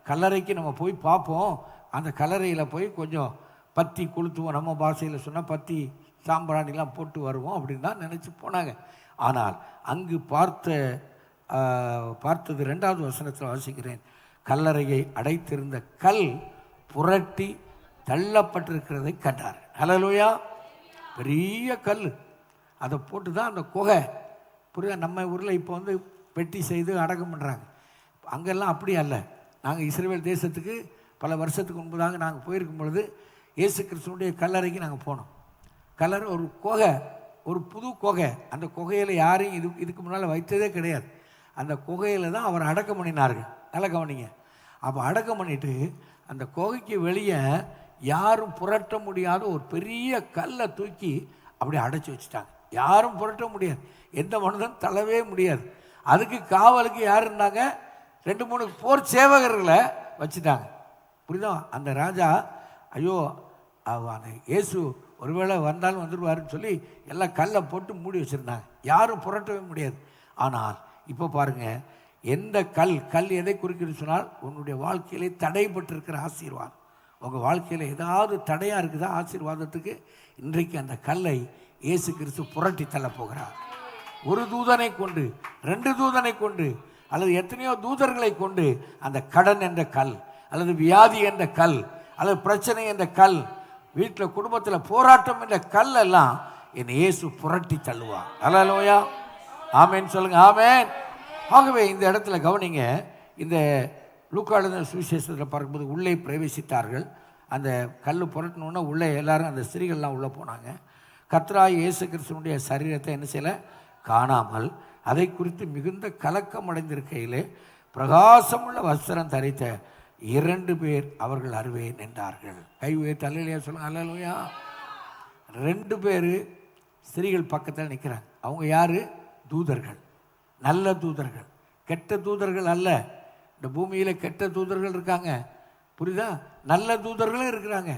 கல்லறைக்கு நம்ம போய் பார்ப்போம், அந்த கல்லறையில் போய் கொஞ்சம் பத்தி கொளுத்துவோம், நம்ம பாஷையில் சொன்னால் பத்தி சாம்பிராணிலாம் போட்டு வருவோம் அப்படின்னு தான் நினச்சி போனாங்க. ஆனால் அங்கு பார்த்தது 2வது வசனத்தில் வாசிக்கிறேன், கல்லறையை அடைத்திருந்த கல் புரட்டி தள்ளப்பட்டிருக்கிறதை கண்டார். அல்லேலூயா. பெரிய கல், அதை போட்டு தான் அந்த குகை புரியுதா. நம்ம ஊரில் இப்போ பெட்டி செய்து அடக்கம் பண்ணுறாங்க. அங்கெல்லாம் அப்படி அல்ல. நாங்கள் இஸ்ரவேல் தேசத்துக்கு பல வருஷத்துக்கு முன்பதாக நாங்கள் போயிருக்கும் பொழுது இயேசு கிறிஸ்துவனுடைய கல்லறைக்கு நாங்கள் போனோம். கல்லறை ஒரு குகை, ஒரு புது குகை. அந்த குகையில் யாரையும் இதுக்கு முன்னால் வைத்ததே கிடையாது. அந்த குகையில் தான் அவர் அடக்கம் பண்ணினார்கள். நல்லா கவனிங்க. அப்போ அடக்கம் பண்ணிவிட்டு அந்த குகைக்கு வெளியே யாரும் புரட்ட முடியாத ஒரு பெரிய கல்லை தூக்கி அப்படி அடைச்சி வச்சுட்டாங்க. யாரும் புரட்ட முடியாது, எந்த மனிதனும் தள்ளவே முடியாது. அதுக்கு காவலுக்கு யார் இருந்தாங்க? 2-3 போர் சேவகர்களை வச்சுட்டாங்க. புரியுதா? அந்த ராஜா ஐயோ அந்த இயேசு ஒருவேளை வந்தாலும் வந்துடுவாருன்னு சொல்லி எல்லாம் கல்லை போட்டு மூடி வச்சுருந்தாங்க. யாரும் புரட்டவே முடியாது. ஆனால் இப்போ பாருங்கள், எந்த கல் எதை குறிக்கிறது சொன்னால், உன்னுடைய வாழ்க்கையிலே தடைப்பட்டிருக்கிற ஆசீர்வாதம். உங்கள் வாழ்க்கையில் ஏதாவது தடையாக இருக்குதா ஆசீர்வாதத்துக்கு? இன்றைக்கு அந்த கல்லை இயேசு கிறிஸ்து புரட்டி தள்ள போகிறார். ஒரு தூதனை கொண்டு, 2 தூதனை கொண்டு, அல்லது எத்தனையோ தூதர்களை கொண்டு அந்த கடன் என்ற கல், அல்லது வியாதி என்ற கல், அல்லது பிரச்சனை என்ற கல், வீட்டில் குடும்பத்தில் போராட்டம் என்ற கல் எல்லாம் என் இயேசு புரட்டி தள்ளுவார். அல்லேலூயா, ஆமென் சொல்லுங்க, ஆமென். ஆகவே இந்த இடத்துல கவனிங்க, இந்த லூக்கா எழுதின சுவிசேஷத்தில் பார்க்கும்போது உள்ளே பிரவேசித்தார்கள். அந்த கல் புரட்டினோன்னா உள்ளே எல்லாரும் அந்த ஸ்திரீகள்லாம் உள்ளே போனாங்க. கர்த்தராகிய இயேசு கிறிஸ்துவினுடைய சரீரத்தை என்ன செய்யல, காணாமல் அதை குறித்து மிகுந்த கலக்கம் அடைந்திருக்கையிலே பிரகாசமுள்ள வஸ்திரம் தரித்த 2 பேர் அவர்கள் அருகே நின்றார்கள். கை உயர்த்தி அல்லேலூயா சொல்லுங்க, அல்லேலூயா. 2 பேர் ஸ்திரீகள் பக்கத்தில் நிற்கிறாங்க. அவங்க யாரு? தூதர்கள், நல்ல தூதர்கள், கெட்ட தூதர்கள் அல்ல. இந்த பூமியில் கெட்ட தூதர்கள் இருக்காங்க, புரியுதா? நல்ல தூதர்களும் இருக்கிறாங்க.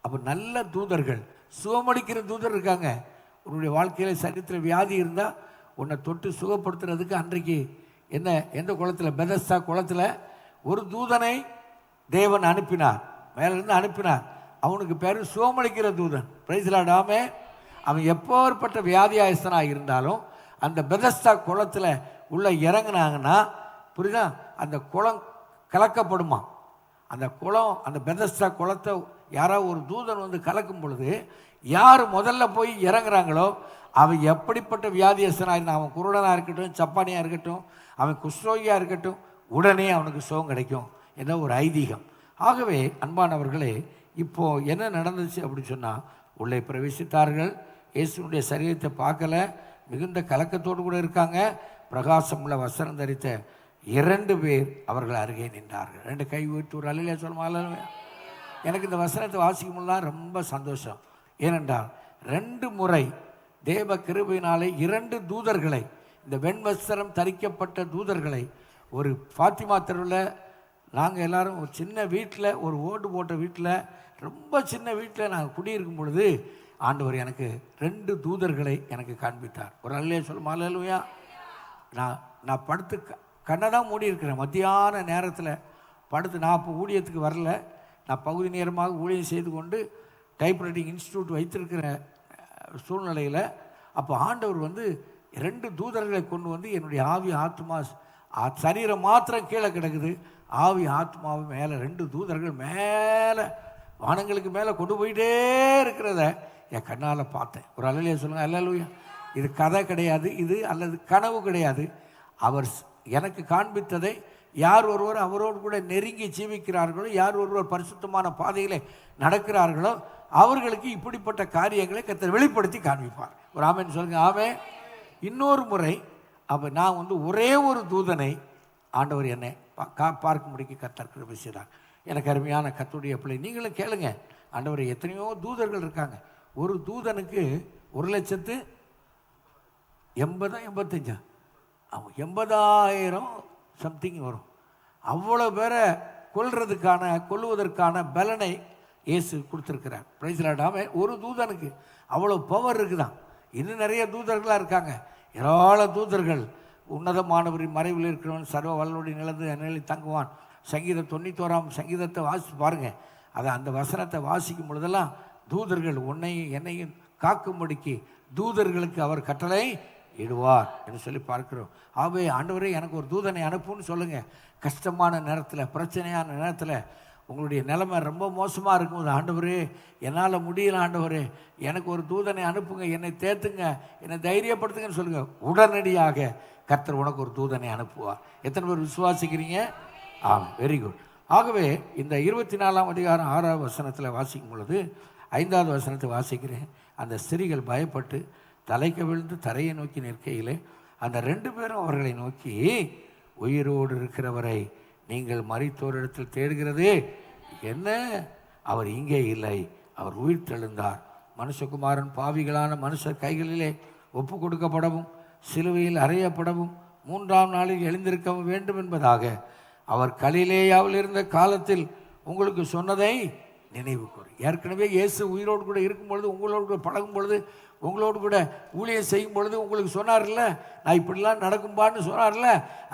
அப்போ நல்ல தூதர்கள், சுகமளிக்கிற தூதர் இருக்காங்க. உன்னுடைய வாழ்க்கையில் சரீரத்தில் வியாதி இருந்தால் உன்னை தொட்டு சுகப்படுத்துறதுக்கு அன்றைக்கு என்ன, எந்த குளத்தில், பெதஸ்தா குளத்தில் ஒரு தூதனை தேவன் அனுப்பினார், மேலிருந்து அனுப்பினார். அவனுக்கு பேர் சுகமளிக்கிற தூதன். பிரைஸ் தி லார்ட், ஆமென். அவன் எப்போற்பட்ட வியாதியாயஸ்தனாக இருந்தாலும் அந்த பெதஸ்தா குளத்தில் உள்ள இறங்கினாங்கன்னா, புரியுதா, அந்த குளம் கலக்கப்படுமா. அந்த குளம், அந்த பெதஸ்தா குளத்தை யாராவது ஒரு தூதன் வந்து கலக்கும் பொழுது யார் முதல்ல போய் இறங்குறாங்களோ அவன் எப்படிப்பட்ட வியாதியஸ்தனாக இருந்தால், அவன் குருடனாக இருக்கட்டும், சப்பானியாக இருக்கட்டும், அவன் குஷ்ரோகியாக இருக்கட்டும், உடனே அவனுக்கு சுகம் கிடைக்கும் என்ற ஒரு ஐதீகம். ஆகவே அன்பானவர்களே, இப்போது என்ன நடந்துச்சு அப்படின்னு சொன்னால், உள்ளே பிரவேசித்தார்கள். இயேசுனுடைய சரீரத்தை பார்க்கல, மிகுந்த கலக்கத்தோடு கூட இருக்காங்க. பிரகாசமுள்ள வஸ்திரம் தரித்த 2 பேர் அவர்கள் அருகே நின்றார்கள். 2 கை ஊற்றி ஒரு அல்லேலூயா சொல்லுமா, அல்லேலூயா. எனக்கு இந்த வசனத்தை வாசிக்கும்போதுலாம் ரொம்ப சந்தோஷம். ஏனென்றால் 2 முறை தேவ கிருபையினாலே 2 தூதர்களை, இந்த வெண்வஸ்திரம் தரிக்கப்பட்ட தூதர்களை, ஒரு ஃபாத்திமா தெருவில் நாங்கள் எல்லாரும் ஒரு சின்ன வீட்டில், ஒரு ஓட்டு போட்ட வீட்டில், ரொம்ப சின்ன வீட்டில் நாங்கள் குடியிருக்கும் பொழுது ஆண்டவர் எனக்கு 2 தூதர்களை எனக்கு காண்பித்தார். ஒரு அல்லேலூயா சொல்லுமா, அல்லேலூயா. நான் படுத்து கண்ணை தான் மூடி இருக்கிறேன். மத்தியான நேரத்தில் படுத்து, நான் இப்போ ஊழியத்துக்கு வரல, நான் பகுதி நேரமாக ஊழியம் செய்து கொண்டு டைப்ரைட்டிங் இன்ஸ்டியூட் வைத்திருக்கிற சூழ்நிலையில் அப்போ ஆண்டவர் வந்து 2 தூதர்களை கொண்டு வந்து என்னுடைய ஆவி ஆத்மா, சரீரம் மாத்திரம் கீழே கிடக்குது, ஆவி ஆத்மாவை மேலே 2 தூதர்கள் மேலே வானங்களுக்கு மேலே கொண்டு போயிட்டே இருக்கிறத என் கண்ணால் பார்த்தேன். ஒரு அல்லேலூயா சொல்லுங்கள், அல்லேலூயா. இது கதை கிடையாது, இது அல்லது கனவு கிடையாது. அவர் எனக்கு காண்பித்ததை யார் ஒருவர் அவரோடு கூட நெருங்கி ஜீவிக்கிறார்களோ, யார் ஒருவர் பரிசுத்தமான பாதைகளை நடக்கிறார்களோ அவர்களுக்கு இப்படிப்பட்ட காரியங்களை கர்த்தர் வெளிப்படுத்தி காண்பிப்பார். ஒரு ஆமென் சொல்லுங்க, ஆமென். இன்னொரு முறை அப்போ நான் வந்து ஒரே ஒரு தூதனை ஆண்டவர் என்னை பார்க்கும்படிக்கு கர்த்தர் கிருபை செய்தார். எனக்கு அருமையான கர்த்தருடைய பிள்ளை, நீங்களும் கேளுங்க. ஆண்டவர் எத்தனையோ தூதர்கள் இருக்காங்க. ஒரு தூதனுக்கு 1,80,085 80,000 சம்திங் வரும். அவ்வளோ பேரை கொல்லுவதற்கான பலனை இயேசு கொடுத்துருக்கிறார். பிரைஸ் தி லார்ட், ஆமென். ஒரு தூதனுக்கு அவ்வளோ பவர் இருக்குதான். இன்னும் நிறைய தூதர்களாக இருக்காங்க, ஏராள தூதர்கள். உன்னதமானவரின் மறைவில் இருக்கிறவன் சர்வ வல்லோடி நிலந்து நிலையில் தங்குவான். சங்கீதம் 91ஆம் சங்கீதத்தை வாசித்து பாருங்கள். அதை அந்த வசனத்தை வாசிக்கும் பொழுதெல்லாம் தூதர்கள் உன்னையும் என்னையும் காக்கும்படிக்கு தூதர்களுக்கு அவர் கட்டளை இடுவார் என்று சொல்லி பார்க்கிறோம். ஆகவே ஆண்டவரே எனக்கு ஒரு தூதனை அனுப்புன்னு சொல்லுங்கள். கஷ்டமான நேரத்தில், பிரச்சனையான நேரத்தில், உங்களுடைய நிலைமை ரொம்ப மோசமாக இருக்கும்போது, ஆண்டவரே என்னால் முடியல, ஆண்டவரே எனக்கு ஒரு தூதனை அனுப்புங்க, என்னை தேத்துங்க, என்னை தைரியப்படுத்துங்கன்னு சொல்லுங்கள். உடனடியாக கர்த்தர் உனக்கு ஒரு தூதனை அனுப்புவார். எத்தனை பேர் விசுவாசிக்கிறீங்க? Very good. ஆகவே இந்த 24ஆம் அதிகாரம் 6ஆவது வசனத்தில் வாசிக்கும் பொழுது 5வது வசனத்தை வாசிக்கிறேன். அந்த ஸ்திரீகள் பயப்பட்டு தலைக்கு விழுந்து தரையை நோக்கி நிற்கையிலே அந்த 2 பேரும் அவர்களை நோக்கி, உயிரோடு இருக்கிறவரை நீங்கள் மரித்தோரிடத்தில் தேடுகிறது என்ன? அவர் இங்கே இல்லை, அவர் உயிர் தெழுந்தார். மனுஷகுமாரன் பாவிகளான மனுஷர் கைகளிலே ஒப்பு கொடுக்கப்படவும் சிலுவையில் அறையப்படவும் 3ஆம் நாளில் எழுந்திருக்க வேண்டும் என்பதாக அவர் கலிலேயாவில் இருந்த காலத்தில் உங்களுக்கு சொன்னதை நினைவு கூறு. ஏற்கனவே இயேசு உயிரோடு கூட இருக்கும் பொழுது, உங்களோடு கூட பழகும் பொழுது, உங்களோடு கூட ஊழியம் செய்யும் பொழுது உங்களுக்கு சொன்னார்ல, நான் இப்படிலாம் நடக்கும்பான்னு சொன்னார்ல,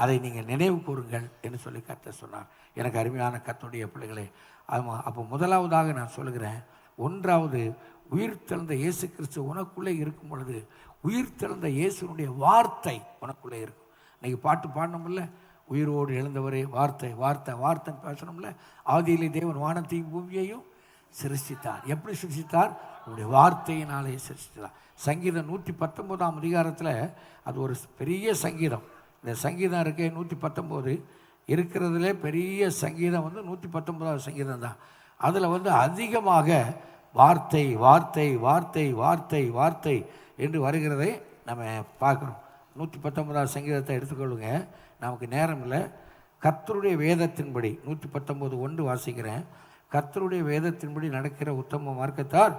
அதை நீங்கள் நினைவு கூறுங்கள் என்று சொல்லி கர்த்தர் சொன்னார். எனக்கு அருமையான கர்த்தருடைய பிள்ளைகளே, ஆமாம். அப்போ முதலாவதாக நான் சொல்லுகிறேன், 1வது உயிர் தெழுந்த இயேசு கிறிஸ்து உனக்குள்ளே இருக்கும் பொழுது, உயிர் தெழுந்த இயேசுனுடைய வார்த்தை உனக்குள்ளே இருக்கும். இன்றைக்கி பாட்டு பாடணும்ல, உயிரோடு எழுந்தவரே வார்த்தை வார்த்தை வார்த்தை பேசணும்ல. ஆதியிலே தேவன் வானத்தையும் பூமியையும் சிருஷ்டித்தார். எப்படி சிருஷ்டித்தார்? அவருடைய வார்த்தையினாலே சிருஷ்டித்தார். சங்கீதம் 119 அதிகாரத்தில் அது ஒரு பெரிய சங்கீதம். இந்த சங்கீதம் இருக்கே 119 இருக்கிறதுலே பெரிய சங்கீதம் 119 சங்கீதம் தான். அதில் அதிகமாக வார்த்தை வார்த்தை வார்த்தை வார்த்தை வார்த்தை என்று வருகிறதை நம்ம பார்க்குறோம். 119 சங்கீதத்தை எடுத்துக்கொள்ளுங்க, நமக்கு நேரம் இல்லை. கர்த்தருடைய வேதத்தின்படி 119:1 வாசிக்கிறேன். கர்த்தருடைய வேதத்தின்படி நடக்கிற உத்தம மார்க்கத்தார்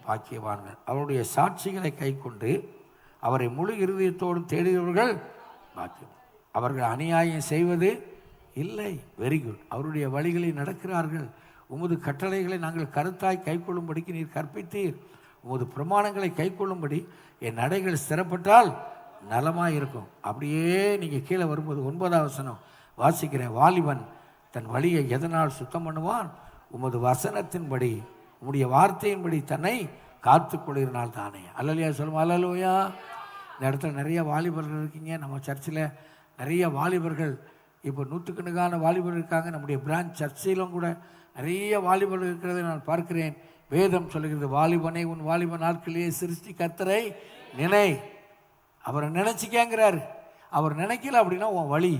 பாக்கியவான்கள், அவருடைய சாட்சிகளை கைக்கொண்டு அவரை முழு இருதயத்தோடும் தேடுகிறவர்கள் பாக்கியம். அவர்கள் அநியாயம் செய்வது இல்லை. Very good. அவருடைய வழிகளில் நடக்கிறார்கள். உமது கட்டளைகளை நாங்கள் கருத்தாய் கைக்கொள்ளும்படிக்கு நீர் கற்பித்தீர். உமது பிரமாணங்களை கைக்கொள்ளும்படி என் நடைகள் ஸ்திரப்பட்டால் நலமாக இருக்கும். அப்படியே நீங்கள் கீழே வரும்போது 9ஆம் வசனம் வாசிக்கிறேன். வாலிபன் தன் வழியை எதனால் சுத்தம் பண்ணுவான்? உமது வசனத்தின்படி, உம்முடைய வார்த்தையின்படி தன்னை காத்து கொள்ளினால் தானே. அல்லலையா சொல்லுவோம். அல்லலுயா. இந்த இடத்துல நிறைய வாலிபர்கள் இருக்கீங்க. நம்ம சர்ச்சில் நிறைய வாலிபர்கள், இப்போ 100கணக்கான வாலிபர்கள் இருக்காங்க. நம்முடைய பிரான்ச் சர்ச்சிலும் கூட நிறைய வாலிபர்கள் இருக்கிறதை நான் பார்க்கிறேன். வேதம் சொல்லுகிறது, வாலிபனை உன் வாலிப நாட்களிலே சிருஷ்டி கர்த்தரை நினை. அவரை நினச்சிக்கங்கிறாரு. அவர் நினைக்கல அப்படின்னா உன் வழி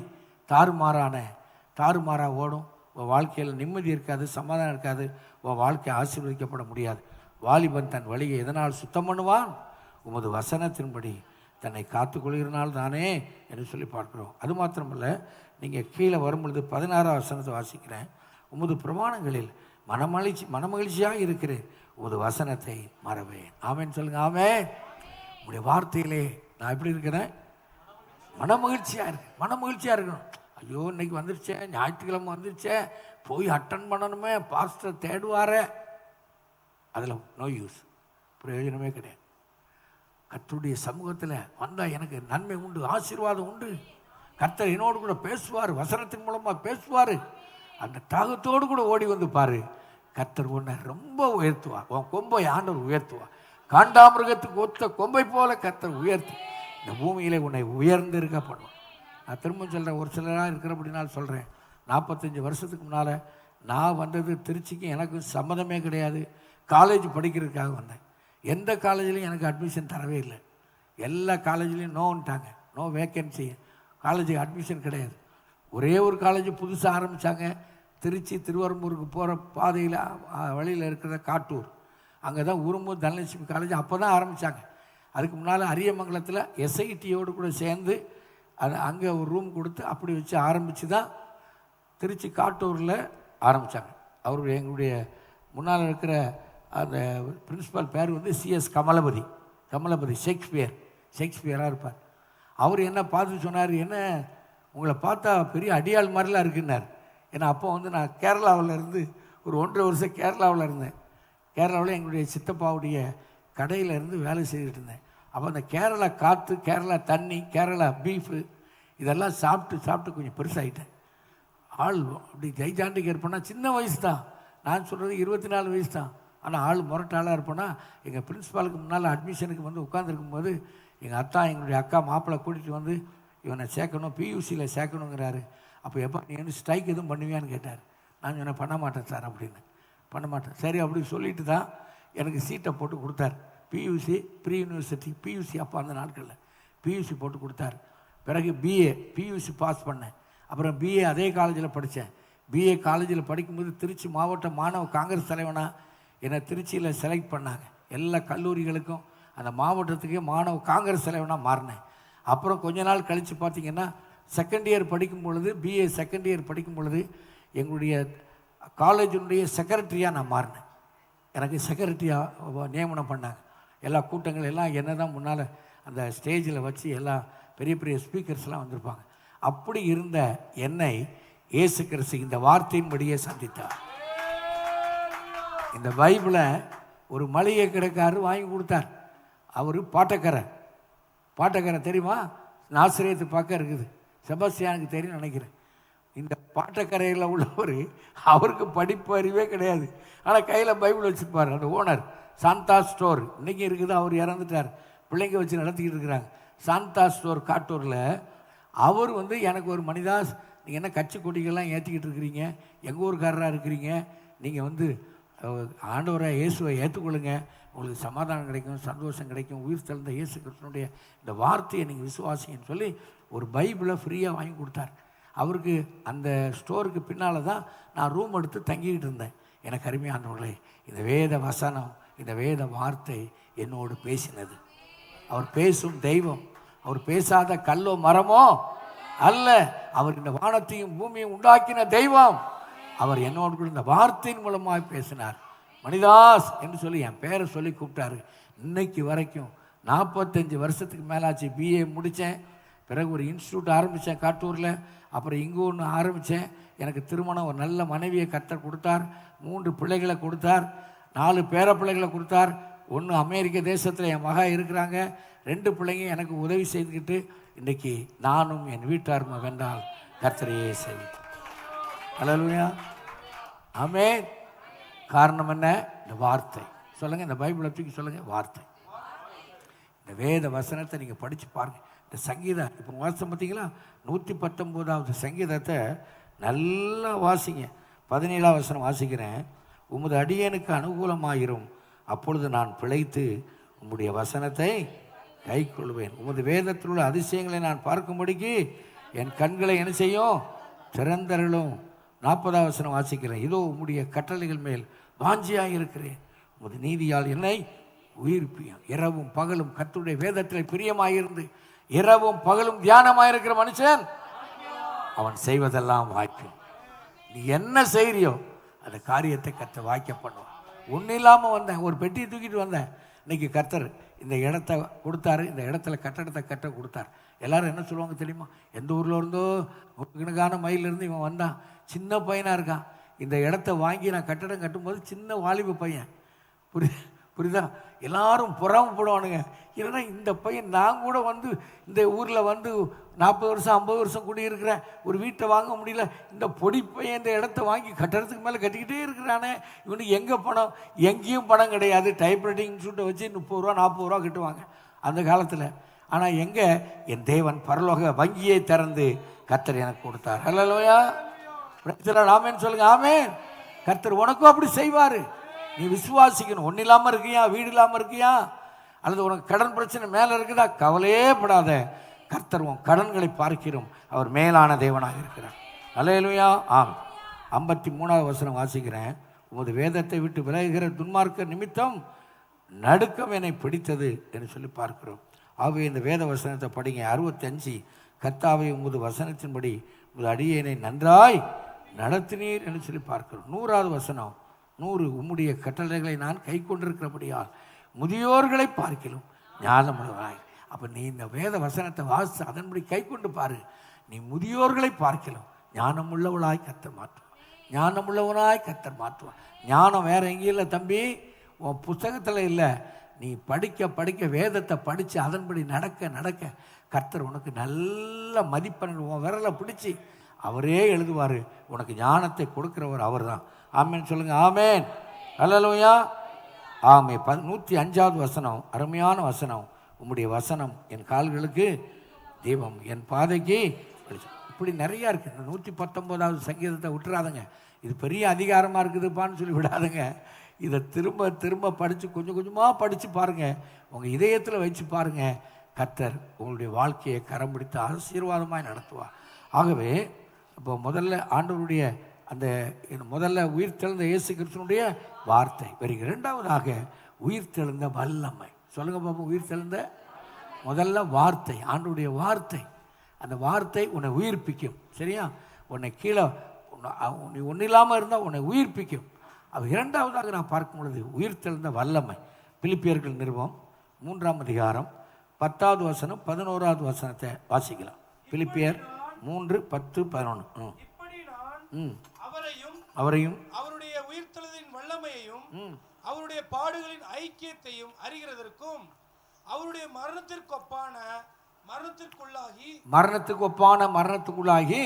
தாறுமாறாக ஓடும். உன் வாழ்க்கையில் நிம்மதி இருக்காது, சமாதானம் இருக்காது, உன் வாழ்க்கை ஆசீர்வதிக்கப்பட முடியாது. வாலிபன் தன் வழியை எதனால் சுத்தம் பண்ணுவான்? உமது வசனத்தின்படி தன்னை காத்துக்கொள்கிறனால் தானே என்று சொல்லி பார்க்குறோம். அது மாத்திரமல்ல, நீங்கள் கீழே வரும்பொழுது 16ஆம் வசனத்தை வாசிக்கிறேன். உமது பிரமாணங்களில் மனமகிழ்ச்சியாக இருக்கிறேன், உமது வசனத்தை மறவேன். ஆமேன்னு சொல்லுங்கள். ஆமேன். உங்களுடைய வார்த்தையிலே நான் எப்படி இருக்கிறேன்? மனமகிழ்ச்சியாக இருக்கணும். ஐயோ இன்னைக்கு வந்துருச்சேன், ஞாயிற்றுக்கிழமை வந்துருச்சேன், போய் அட்டன் பண்ணணுமே, பாஸ்டர் தேடுவாரே, அதில் நோ யூஸ், பிரயோஜனமே கிடையாது. கர்த்தருடைய சமூகத்தில் வந்தால் எனக்கு நன்மை உண்டு, ஆசீர்வாதம் உண்டு. கர்த்தர் என்னோடு கூட பேசுவார், வசனத்தின் மூலமாக பேசுவார். அந்த தாகத்தோடு கூட ஓடி வந்து பாரு, கர்த்தர் உன்னை ரொம்ப உயர்த்துவார். உன் கொம்பை ஆண்டவர் உயர்த்துவார். காண்டாமிருகத்துக்கு ஒத்த கொம்பை போல கர்த்தர் உயர்த்தி இந்த பூமியிலே உன்னை உயர்ந்து இருக்க பண்ணுவார். நான் திரும்ப சொல்கிறேன், ஒரு சிலராக இருக்கிற அப்படின்னாலும் சொல்கிறேன். 45 வருஷத்துக்கு முன்னால் நான் வந்தது திருச்சிக்கும் எனக்கும் சம்மதமே கிடையாது. காலேஜ் படிக்கிறதுக்காக வந்தேன். எந்த காலேஜ்லையும் எனக்கு அட்மிஷன் தரவே இல்லை. எல்லா காலேஜ்லேயும் நோன்ட்டாங்க, நோ வேக்கன்சி, காலேஜுக்கு அட்மிஷன் கிடையாது. ஒரே ஒரு காலேஜ் புதுசாக ஆரம்பித்தாங்க, திருச்சி திருவரம்பூருக்கு போகிற பாதையில் வழியில் இருக்கிற காட்டூர், அங்கே தான் உரும்பு தனலட்சுமி காலேஜ் அப்போ தான் ஆரம்பித்தாங்க. அதுக்கு முன்னால் அரியமங்கலத்தில் எஸ்ஐடியோடு கூட சேர்ந்து அது அங்கே ஒரு ரூம் கொடுத்து அப்படி வச்சு ஆரம்பித்து தான் திருச்சி காட்டூரில் ஆரம்பித்தாங்க. அவருடைய எங்களுடைய முன்னால் இருக்கிற அந்த பிரின்ஸிபல் பேர் CS கமலபதி ஷேக்ஸ்பியராக இருப்பார். அவர் என்ன பார்த்து சொன்னார், என்ன உங்களை பார்த்தா பெரிய அடியாள் மாதிரிலாம் இருக்குன்னார். ஏன்னா அப்போ நான் கேரளாவில் இருந்து ஒரு 1.5 வருஷம் கேரளாவில் இருந்தேன். கேரளாவில் எங்களுடைய சித்தப்பாவுடைய கடையில் இருந்து வேலை செய்துட்டு இருந்தேன். அப்போ அந்த கேரளா காற்று, கேரளா தண்ணி, கேரளா பீஃபு இதெல்லாம் சாப்பிட்டு கொஞ்சம் பெருசாகிட்டேன். ஆள் அப்படி ஜெய்ஜாண்டிக்கு இருப்பேன்னா, சின்ன வயசு தான், நான் சொல்கிறது 24 வயசு தான். ஆனால் ஆள் முரட்டாளாக இருப்பேன்னா, எங்கள் பிரின்ஸிபாலுக்கு முன்னால் அட்மிஷனுக்கு உட்காந்துருக்கும்போது எங்களுடைய அக்கா மாப்பிள்ளை கூட்டிகிட்டு வந்து இவனை சேர்க்கணும், பியூசியில் சேர்க்கணுங்கிறாரு. அப்போ எப்போ நீ வந்து ஸ்ட்ரைக் எதுவும் பண்ணுவியான்னு கேட்டார். நான் சொன்னேன், பண்ண மாட்டேன் சார் அப்படின்னு. பண்ண மாட்டேன். சரி அப்படின்னு சொல்லிட்டு தான் எனக்கு சீட்டை போட்டு கொடுத்தார். பியூசி ப்ரீ யூனிவர்சிட்டி, பியூசி அப்போ அந்த நாட்களில் பியூசி போட்டு கொடுத்தார். பிறகு BA பியூசி பாஸ் பண்ணேன். அப்புறம் BA அதே காலேஜில் படித்தேன். BA காலேஜில் படிக்கும்போது திருச்சி மாவட்ட மாணவ காங்கிரஸ் தலைவனாக என்னை திருச்சியில் செலக்ட் பண்ணாங்க. எல்லா கல்லூரிகளுக்கும் அந்த மாவட்டத்துக்கே மாணவ காங்கிரஸ் தலைவனாக மாறினேன். அப்புறம் கொஞ்ச நாள் கழித்து பார்த்திங்கன்னா செகண்ட் இயர் படிக்கும் பொழுது, BA செகண்ட் இயர் படிக்கும் பொழுது எங்களுடைய காலேஜினுடைய செக்ரட்டரியாக நான் மாறினேன். எனக்கு செக்ரட்டரியாக நியமனம் பண்ணாங்க. எல்லா கூட்டங்கள் எல்லாம் என்ன தான் முன்னால் அந்த ஸ்டேஜில் வச்சு எல்லா பெரிய பெரிய ஸ்பீக்கர்ஸ்லாம் வந்திருப்பாங்க. அப்படி இருந்த என்னை இயேசு கிறிஸ்து இந்த வார்த்தையின்படியே சந்தித்தார். இந்த பைபிளை ஒரு மளிகை கடைக்காரர் வாங்கி கொடுத்தார். அவர் பாட்டக்கரை தெரியுமா? நாசரேத்து பக்கம் இருக்குது, செபஸ்தியானுக்கு தெரியும் நினைக்கிறேன். இந்த பாட்டக்கரையில் உள்ளவர், அவருக்கு படிப்பு அறிவே கிடையாது, ஆனால் கையில் பைபிள் வச்சுருப்பார். அந்த ஓனர் சாந்தா ஸ்டோர் இன்றைக்கி இருக்குது, அவர் இறந்துட்டார். பிள்ளைங்க வச்சு நடத்திக்கிட்டு இருக்கிறாங்க. சாந்தா ஸ்டோர் காட்டூரில். அவர் எனக்கு ஒரு மனிதா, நீங்கள் என்ன கட்சி கொடிகள்லாம் ஏற்றிக்கிட்டு இருக்கிறீங்க, எங்கள் ஊருக்காரராக இருக்கிறீங்க, நீங்கள் ஆண்டவரை இயேசுவை ஏற்றுக்கொள்ளுங்க, உங்களுக்கு சமாதானம் கிடைக்கும், சந்தோஷம் கிடைக்கும். உயிர் தெழுந்த இயேசு கிறிஸ்துனுடைய இந்த வார்த்தையை நீங்கள் விசுவாசிங்கன்னு சொல்லி ஒரு பைபிளை ஃப்ரீயாக வாங்கி கொடுத்தார். அவருக்கு அந்த ஸ்டோருக்கு பின்னால் தான் நான் ரூம் எடுத்து தங்கிக்கிட்டு இருந்தேன். எனக்கு அருமையானவர்களே, இந்த வேத வசனம், இந்த வேத வார்த்தை என்னோடு பேசினது. அவர் பேசும் தெய்வம். அவர் பேசாத கல்லோ மரமோ அல்ல. அவர் இந்த வானத்தையும் பூமியையும் உண்டாக்கின தெய்வம். அவர் என்னோடு கூட இந்த வார்த்தையின் மூலமாக பேசினார். மணிதாஸ் என்று சொல்லி என் பேரை சொல்லி கூப்பிட்டாரு. இன்னைக்கு வரைக்கும் 45 வருஷத்துக்கு மேலாச்சு. பிஏ முடித்தேன், பிறகு ஒரு இன்ஸ்டியூட் ஆரம்பித்தேன் காட்டூரில், அப்புறம் இங்கே ஒன்று ஆரம்பித்தேன். எனக்கு திருமணம், ஒரு நல்ல மனைவியை கர்த்தர் கொடுத்தார், 3 பிள்ளைகளை கொடுத்தார், 4 பேர பிள்ளைகளை கொடுத்தார். ஒன்று அமெரிக்க தேசத்தில் என் மகா இருக்கிறாங்க, 2 பிள்ளைங்க எனக்கு உதவி செய்துக்கிட்டு இன்றைக்கி நானும் என் வீட்டாருமா வென்றால் கர்த்தரையே செய்வேன். அல்லேலூயா, ஆமென். காரணம் என்ன? இந்த வார்த்தை. சொல்லுங்கள், இந்த பைபிளை தூக்கி சொல்லுங்கள், வார்த்தை. இந்த வேத வசனத்தை நீங்கள் படித்து பாருங்கள். இந்த சங்கீதம் இப்போ வாசம் பார்த்தீங்களா, 119வது சங்கீதத்தை நல்லா வாசிங்க. 17ஆம் வசனம் வாசிக்கிறேன். உமது அடியேனுக்கு அனுகூலமாயிரும், அப்பொழுது நான் பிழைத்து உம்முடைய வசனத்தை கை கொள்வேன். உமது வேதத்தில் உள்ள அதிசயங்களை நான் பார்க்கும்படிக்கு என் கண்களை என்ன செய்யும்? திறந்தருளும். 40ஆம் வசனம் வாசிக்கிறேன். இதோ உம்முடைய கட்டளைகள் மேல் வாஞ்சியாக இருக்கிறேன், உமது நீதியால் என்னை உயிர்ப்பியும். இரவும் பகலும் கர்த்தருடைய வேதத்தில் பிரியமாயிருந்து இரவும் பகலும் தியானமாயிருக்கிற மனுஷன் அவன் செய்வதெல்லாம் வாய்க்கும். நீ என்ன செய்கிறியோ அந்த காரியத்தை கர்த்தர் வாய்க்க பண்ணும். ஒன்றும் இல்லாமல் வந்தேன், ஒரு பெட்டியை தூக்கிட்டு வந்தேன். இன்னைக்கு கர்த்தர் இந்த இடத்த கொடுத்தாரு, இந்த இடத்துல கட்டடத்தை கட்ட கொடுத்தார். எல்லாரும் என்ன சொல்லுவாங்க தெரியுமா? எந்த ஊரில் இருந்தோ நூற்றுக்கணக்கான மைலிருந்து இவன் வந்தான், சின்ன பையனாக இருக்கான். இந்த இடத்த வாங்கி நான் கட்டடம் கட்டும்போது சின்ன வாலிப பையன். புரியுதா? எல்லாரும் பொறாமப்படுவானுங்க. இல்லைன்னா இந்த பையன், நான் கூட வந்து இந்த ஊரில் வந்து 40 வருஷம் 50 வருஷம் குடியிருக்கிறேன், ஒரு வீட்டை வாங்க முடியல. இந்த பொடி பையன் இந்த இடத்த வாங்கி கட்டடத்துக்கு மேலே கட்டிக்கிட்டே இருக்கிறானே, இவனுக்கு எங்கே பணம்? எங்கேயும் பணம் கிடையாது. டைப்ரைட்டிங் இன்ஸ்டியூட்டை வச்சு 30 ரூபா 40 ரூபா கட்டுவாங்க அந்த காலத்தில். ஆனால் எங்கே? என் தேவன் பரலோக வங்கியை திறந்து கர்த்தர் எனக்கு கொடுத்தார். அல்லேலூயா, ஆமென் சொல்லுங்க. ஆமென். கர்த்தர் உனக்கும் அப்படி செய்வார். நீ விசுவாசிக்கணும். ஒன்றும் இல்லாமல் இருக்கியா? வீடு இல்லாமல் இருக்கியா? அல்லது உனக்கு கடன் பிரச்சனை மேலே இருக்குதா? கவலையே படாத. கர்த்தர் உன் கடன்களை பார்க்கிறோம், அவர் மேலான தேவனாக இருக்கிறார். அல்லேலூயா. ஆம். 53ஆவது வசனம் வாசிக்கிறேன். உமது வேதத்தை விட்டு விலகுகிற துன்மார்க்க நிமித்தம் நடுக்கம் என்னை பிடித்தது என்று சொல்லி பார்க்கிறோம். ஆகவே இந்த வேத வசனத்தை படிங்க. 65 கர்த்தாவே உமது வசனத்தின்படி உமது அடியேனை நன்றாய் நடத்தினீர் என்று சொல்லி பார்க்கிறோம். 100வது வசனம் 100 உம்முடைய கட்டளைகளை நான் கை கொண்டிருக்கிறபடியால் முதியோர்களை பார்க்கிலும் ஞானமுள்ளவனாய். அப்போ நீ இந்த வேத வசனத்தை வாசித்து அதன்படி கை கொண்டு பாரு. நீ முதியோர்களை பார்க்கிலும் ஞானமுள்ளவளாய் கர்த்தர் மாற்றுவான். ஞானமுள்ளவனாய் கர்த்தர் மாற்றுவான். ஞானம் வேற எங்கேயும் இல்லை தம்பி, உன் புத்தகத்தில் இல்லை. நீ படிக்க படிக்க வேதத்தை படித்து அதன்படி நடக்க நடக்க கர்த்தர் உனக்கு நல்ல மதிப்பெண்கள் உன் விரலை பிடிச்சி அவரே எழுதுவார். உனக்கு ஞானத்தை கொடுக்குறவர் அவர் தான். ஆமேன் சொல்லுங்க. ஆமேன். அல்லேலூயா. ஆமே. 105வது வசனம் அருமையான வசனம். உம்முடைய வசனம் என் கால்களுக்கு தீபம், என் பாதைக்கு வெளிச்சம். இப்படி நிறையா இருக்குது. 119வது சங்கீதத்தை விட்டுறாதுங்க. இது பெரிய அதிகாரமாக இருக்குதுப்பான்னு சொல்லி விடாதுங்க. இதை திரும்ப திரும்ப படித்து கொஞ்சம் கொஞ்சமாக படித்து பாருங்கள். உங்கள் இதயத்தில் வச்சு பாருங்கள். கர்த்தர் உங்களுடைய வாழ்க்கையை கரம் பிடித்து ஆசீர்வாதமாய் நடத்துவார். ஆகவே இப்போ முதல்ல ஆண்டவருடைய அந்த முதல்ல உயிர் தெழுந்த இயேசு கிறிஸ்துனுடைய வார்த்தை வருகிறது. இரண்டாவதாக உயிர் தெழுந்த வல்லமை. சொல்லுங்க பாப்பா. உயிர் தெழுந்த முதல்ல வார்த்தை, ஆண்டவருடைய வார்த்தை. அந்த வார்த்தை உன்னை உயிர்ப்பிக்கும். சரியா? உன்னை கீழே நீ ஒன்றும் இல்லாமல் இருந்தால் உன்னை உயிர்ப்பிக்கும். அது இரண்டாவதாக நான் பார்க்கும் பொழுது உயிர் தெழுந்த வல்லமை. பிலிப்பியர்கள் நிருபம் 3ஆம் அதிகாரம் 10வது வசனம் 11வது வசனத்தை வாசிக்கலாம். பிலிப்பியர் 3, 10, 11. அவரையும் அவருடைய உயிர்த்தெழுதலின் வல்லமையையும் அவருடைய பாடுகளின் ஐக்கியத்தையும் அறிகிறதற்கும் அவருடைய மரணத்திற்கு ஒப்பான மரணத்துக்குள்ளாகி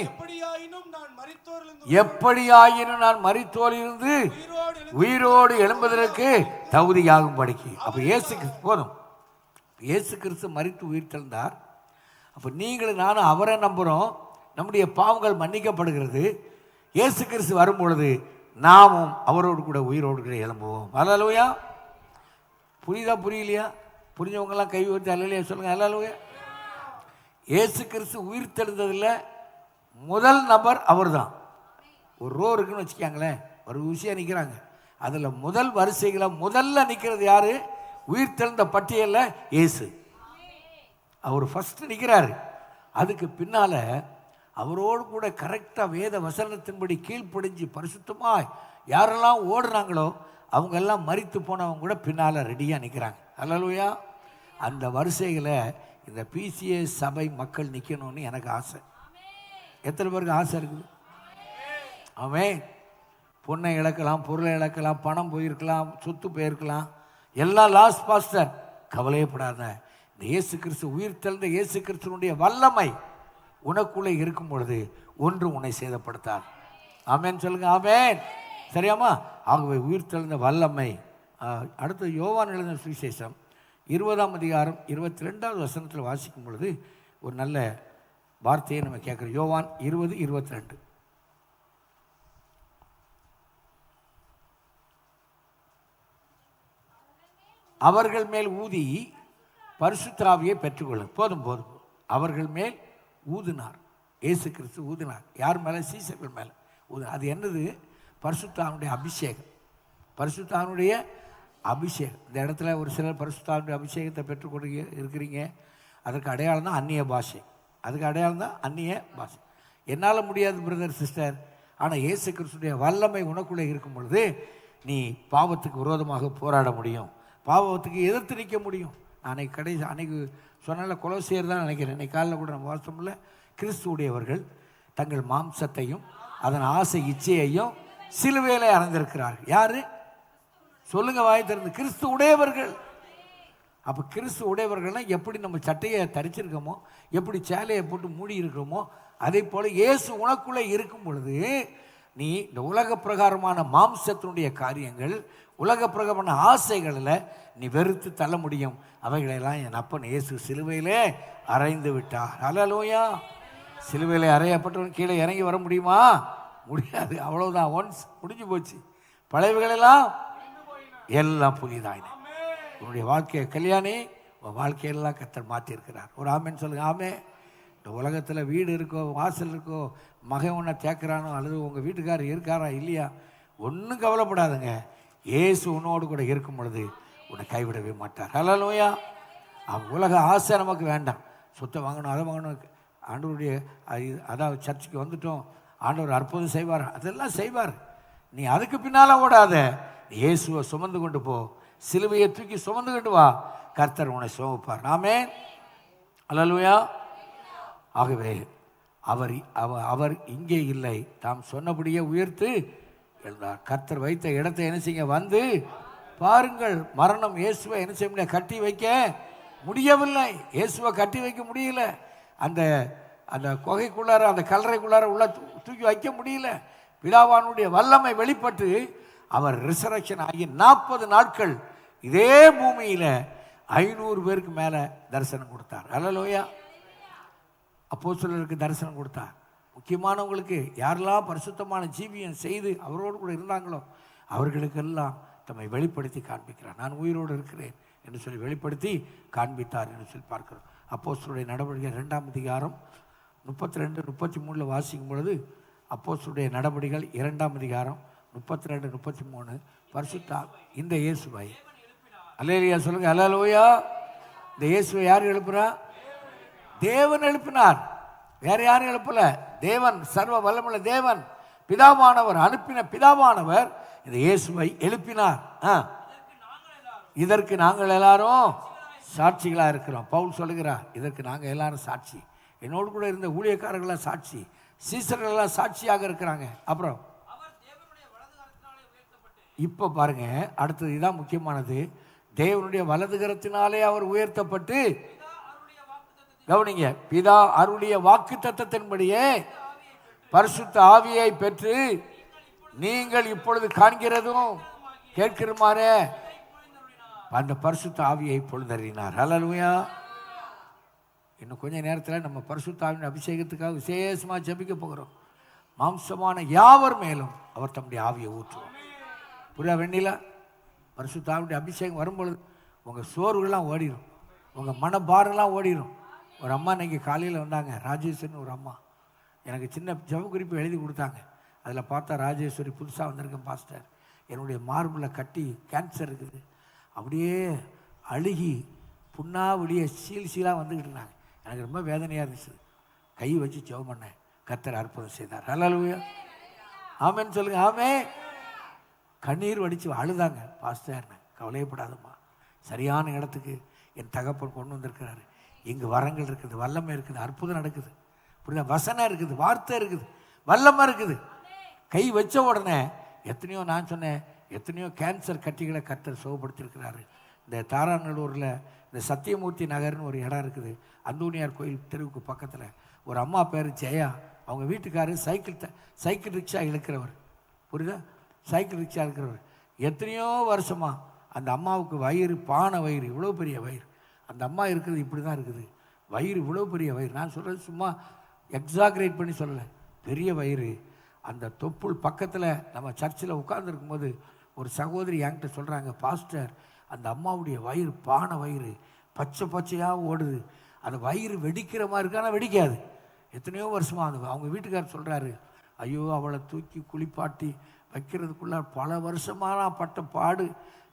எப்படியாயினும் நான் மரித்தோரிலிருந்து உயிரோடு எழும்பதற்கு தகுதியாகும் படிக்கு. அப்ப இயேசு கிறிஸ்து போதும். இயேசு கிறிஸ்து மரித்து உயிர் தெழுந்தார். அப்ப நீங்களும் நானும் அவரை நம்புறோம். நம்முடைய பாவங்கள் மன்னிக்கப்படுகிறது. இயேசு கிறிஸ்து வரும் பொழுது நாமும் அவரோடு கூட உயிரோடு கூட எழும்புவோம். அல்லேலூயா. புரியுதா புரியலையா? புரிஞ்சவங்கெல்லாம் கை ஊற்றி அல்லேலூயா சொல்லுங்க. அல்லேலூயா. இயேசு கிறிஸ்து உயிர் தெழுந்ததில் முதல் நபர் அவர் தான். ஒரு ரோ இருக்குன்னு வச்சுக்காங்களேன், ஒரு விஷயம் நிற்கிறாங்க, அதில் முதல் வரிசைகளை முதல்ல நிற்கிறது யாரு? உயிர் தெழுந்த பட்டியலில் இயேசு. அவர் ஃபர்ஸ்ட் நிற்கிறாரு. அதுக்கு பின்னால் அவரோடு கூட கரெக்டாக வேத வசனத்தின்படி கீழ்ப்படிஞ்சு பரிசுத்தமாக யாரெல்லாம் ஓடுறாங்களோ அவங்கெல்லாம் மரித்து போனவங்க கூட பின்னால் ரெடியாக நிற்கிறாங்க. அல்லேலூயா. அந்த வரிசைகளை இந்த பிசிஏ சபை மக்கள் நிற்கணும்னு எனக்கு ஆசை. எத்தனை பேருக்கு ஆசை இருக்குது? ஆமென். பொண்ணை இழக்கலாம், பொருளை இழக்கலாம், பணம் போயிருக்கலாம், சொத்து போயிருக்கலாம், எல்லாம் லாஸ் பாஸ்டர். கவலையப்படாத. இந்த இயேசு கிறிஸ்து உயிர் தெழுந்த இயேசு கிறிஸ்துனுடைய வல்லமை உனக்குள்ளே இருக்கும் பொழுது ஒன்று உன்னை சேதப்படுத்தார். ஆமென் சொல்லுங்க. ஆமென். சரியாமா? ஆகவே உயிர் தெழுந்த வல்லமை. அடுத்து யோவான் எழுதின சுவிசேஷம் 20ஆம் அதிகாரம் 22வது வசனத்தில் வாசிக்கும் பொழுது ஒரு நல்ல வார்த்தையை நம்ம கேட்குறோம். யோவான் 20:22. அவர்கள் மேல் ஊதி பரிசுத்த ஆவியை பெற்றுக்கொள்ளும். போதும் போதும். அவர்கள் மேல் ஊதினார். இயேசு கிறிஸ்து ஊதினார். யார் மேலே? சீசர்கள் மேலே ஊதினார். அது என்னது? பரிசுத்த ஆவியுடைய அபிஷேகம். பரிசுத்த ஆவியுடைய அபிஷேகம். இந்த இடத்துல ஒரு சிலர் பரிசுத்த ஆவியுடைய அபிஷேகத்தை பெற்றுக்கொண்டு இருக்கிறீங்க. அதற்கு அடையாளம் தான் அந்நிய பாஷை. அதுக்கு அடையாளம் தான் அந்நிய பாஷை. என்னால் முடியாது பிரதர் சிஸ்டர். ஆனால் இயேசு கிறிஸ்துடைய வல்லமை உனக்குள்ளே இருக்கும் பொழுது நீ பாவத்துக்கு விரோதமாக போராட முடியும், பாவத்துக்கு எதிர்த்து நிற்க முடியும். அன்னைக்கு சொன்னால கொலோசியர் தான் நினைக்கிறேன். இன்னைக்கு காலையில் கூட நம்ம வாசமில்ல, கிறிஸ்துவுடையவர்கள் தங்கள் மாம்சத்தையும் அதன் ஆசை இச்சையையும் சிலுவையிலே அறைந்திருக்கிறார்கள். யாரு சொல்லுங்க வாய் திறந்து? கிறிஸ்து உடையவர்கள். அப்போ கிறிஸ்து உடையவர்கள்னா எப்படி நம்ம சட்டையை தரிச்சிருக்கோமோ, எப்படி சேலையை போட்டு மூடி இருக்கிறோமோ, அதே போல் இயேசு உனக்குள்ளே இருக்கும் பொழுது நீ இந்த உலக பிரகாரமான மாம்சத்தினுடைய காரியங்கள், உலக பிரகாரமான ஆசைகளில் நீ வெறுத்து தள்ள முடியும். அவைகளெல்லாம் என் அப்பன் இயேசு சிலுவையிலே அறைந்து விட்டார். அல்லேலூயா. சிலுவையிலே அறையப்பட்டவன் கீழே இறங்கி வர முடியுமா? முடியாது. அவ்வளோதான். ஒன்ஸ் முடிஞ்சு போச்சு. பழையவைகளெல்லாம் எல்லாம் புதிதாயின. உன்னுடைய வாழ்க்கையை கல்யாணி, உன் வாழ்க்கையெல்லாம் கர்த்தர் மாற்றிருக்கிறார். ஒரு ஆமேன்னு சொல்லுங்க. ஆமே. இந்த உலகத்தில் வீடு இருக்கோ, வாசல் இருக்கோ, மகன் ஒன்றை தேக்கிறானோ, அல்லது உங்கள் வீட்டுக்காரர் இருக்காரா இல்லையா, ஒன்றும் கவலைப்படாதுங்க. இயேசு உன்னோடு கூட இருக்கும் பொழுது உன்னை கைவிடவே மாட்டார். அல்லேலூயா. உலக ஆசை நமக்கு வேண்டாம். சொத்தை வாங்கணும், அதை வாங்கணும். ஆண்டவருடைய அதாவது சர்ச்சுக்கு வந்துட்டோம், ஆண்டவர் அற்புதம் செய்வார், அதெல்லாம் செய்வார். நீ அதுக்கு பின்னால் ஓடாத. இயேசுவை சுமந்து கொண்டு போ. சிலுவையை தூக்கி சுமந்து கொண்டு வா. கர்த்தர் உன்னை சுமப்பார். ஆமென். அல்லேலூயா. ஆகவே அவர் இங்கே இல்லை, தாம் சொன்னபடியே உயர்த்து எழுந்தார். கர்த்தர் வைத்த இடத்தை என்ன செய்ய வந்து பாருங்கள். மரணம் இயேசுவை என்ன செய்ய முடியாது, கட்டி வைக்க முடியவில்லை. இயேசுவை கட்டி வைக்க முடியல. அந்த அந்த குகைக்குள்ளார, அந்த கல்லறைக்குள்ளார உள்ள தூக்கி வைக்க முடியல. பிதாவானுடைய வல்லமை வெளிப்பட்டு அவர் ரிசரக்ஷன் ஆகி 40 நாட்கள் இதே பூமியில் 500 பேருக்கு மேலே தரிசனம் கொடுத்தார். அல்லேலூயா. அப்போஸ்தலருக்கு தரிசனம் கொடுத்தார். முக்கியமானவங்களுக்கு யாரெல்லாம் பரிசுத்தமான ஜீவியம் செய்து அவரோடு கூட இருந்தாங்களோ அவர்களுக்கெல்லாம் தம்மை வெளிப்படுத்தி காண்பிக்கிறார். நான் உயிரோடு இருக்கிறேன் என்று சொல்லி வெளிப்படுத்தி காண்பித்தார் என்று சொல்லி பார்க்கிறோம். அப்போஸ்தலருடைய நடவடிக்கை 2ஆம் அதிகாரம் 32-33 வாசிக்கும் பொழுது, அப்போஸ்தலருடைய நடவடிக்கைகள் 2ஆம் அதிகாரம் 32-33 பரிசுத்த இந்த இயேசுவை, அல்லேலூயா சொல்லுங்க. அல்லேலூயா. இந்த இயேசுவை யார் எழுப்புறா? தேவன் எழுப்பினார். வேற யாரும் எழுப்பல. தேவன், சர்வ வல்லமுள்ள தேவன், பிதாவானவர் அனுப்பின பிதாவானவர் இந்த இயேசுவை எழுப்பினார். இதற்கு நாங்கள் எல்லாரும் சாட்சிகளாக இருக்கிறோம். பவுல் சொல்லுகிறார், இதற்கு நாங்கள் எல்லாரும் சாட்சி. என்னோடு கூட இருந்த ஊழியக்காரர்களாம் சாட்சி, சீசர்களெல்லாம் சாட்சியாக இருக்கிறாங்க. அப்புறம் இப்போ பாருங்க, அடுத்தது இதான் முக்கியமானது. தேவனுடைய வலதுகரத்தினாலே அவர் உயர்த்தப்பட்டு, கவனிங்க, பிதா அருளிய வாக்கு தத்தத்தின்படியே பரிசுத்த ஆவியை பெற்று நீங்கள் இப்பொழுது காண்கிறதும் கேட்கிறமாறே அந்த பரிசுத்த ஆவியை பொழுதறினார். அல்லேலூயா. இன்னும் கொஞ்ச நேரத்தில் நம்ம பரிசுத்த ஆவியின் அபிஷேகத்துக்காக விசேஷமாக ஜெபிக்க போகிறோம். மாம்சமான யாவர் மேலும் அவர் தம்முடைய ஆவியை ஊற்றுவார். புரியா வெண்ணிலா? பரிசுத்தாவினுடைய அபிஷேகம் வரும்பொழுது உங்கள் சோர்வுகள்லாம் ஓடிடும், உங்கள் மனபாரெல்லாம் ஓடிடும். ஒரு அம்மா இன்னைக்கு காலையில் வந்தாங்க, ராஜேஸ்வரின்னு ஒரு அம்மா. எனக்கு சின்ன ஜெப குறிப்பு எழுதி கொடுத்தாங்க. அதில் பார்த்தா, ராஜேஸ்வரி புதுசாக வந்திருக்கேன் பாஸ்டர், என்னுடைய மார்பில் கட்டி கேன்சர் இருக்குது, அப்படியே அழுகி புண்ணாவுடைய சீலாக வந்துக்கிட்டு இருந்தாங்க. எனக்கு ரொம்ப வேதனையாக இருந்துச்சு. கை வச்சு ஜெபம் பண்ணேன், கர்த்தர் அற்புதம் செய்தார். ஹல்லேலூயா, ஆமென் சொல்லுங்க. ஆமே. கண்ணீர் வடித்து அழுதாங்க. பாஸ்டர், கவலையப்படாதம்மா, சரியான இடத்துக்கு என் தகப்பன் கொண்டு வந்திருக்கிறாரு. இங்கு வரங்கள் இருக்குது, வல்லமை இருக்குது, அற்புதம் நடக்குது. புரியுதா? வசனம் இருக்குது, வார்த்தை இருக்குது, வல்லமை இருக்குது. கை வச்ச உடனே எத்தனையோ, நான் சொன்னேன், எத்தனையோ கேன்சர் கட்டிகளை கர்த்தர் சுகப்படுத்தியிருக்கிறாரு. இந்த தாராநல்லூரில் இந்த சத்தியமூர்த்தி நகர்னு ஒரு இடம் இருக்குது, அந்தோனியார் கோயில் தெருவுக்கு பக்கத்தில். ஒரு அம்மா பேர் ஜெயா, அவங்க வீட்டுக்காரர் சைக்கிள் ரிக்ஷா இழுக்கிறவர். புரியுதா? சைக்கிள் ரிக்ஷா இருக்கிறவர். எத்தனையோ வருஷமாக அந்த அம்மாவுக்கு வயிறு, பானை வயிறு, இவ்வளோ பெரிய வயிறு. அந்த அம்மா இருக்கிறது இப்படி தான் இருக்குது, வயிறு இவ்வளோ பெரிய வயிறு. நான் சொல்கிறது சும்மா எக்ஸாக்ரேட் பண்ணி சொல்லலை, பெரிய வயிறு. அந்த தொப்புள் பக்கத்தில் நம்ம சர்ச்சில் உட்கார்ந்துருக்கும் போது ஒரு சகோதரி என்கிட்ட சொல்கிறாங்க, பாஸ்டர், அந்த அம்மாவுடைய வயிறு பானை வயிறு, பச்சை பச்சையாக ஓடுது, அந்த வயிறு வெடிக்கிற மாதிரி இருக்கு, ஆனால் வெடிக்காது. எத்தனையோ வருஷமாக அது. அவங்க வீட்டுக்காரர் சொல்கிறாரு, ஐயோ, அவளை தூக்கி குளிப்பாட்டி வைக்கிறதுக்குள்ள பல வருஷமாக நான் பட்ட பாடு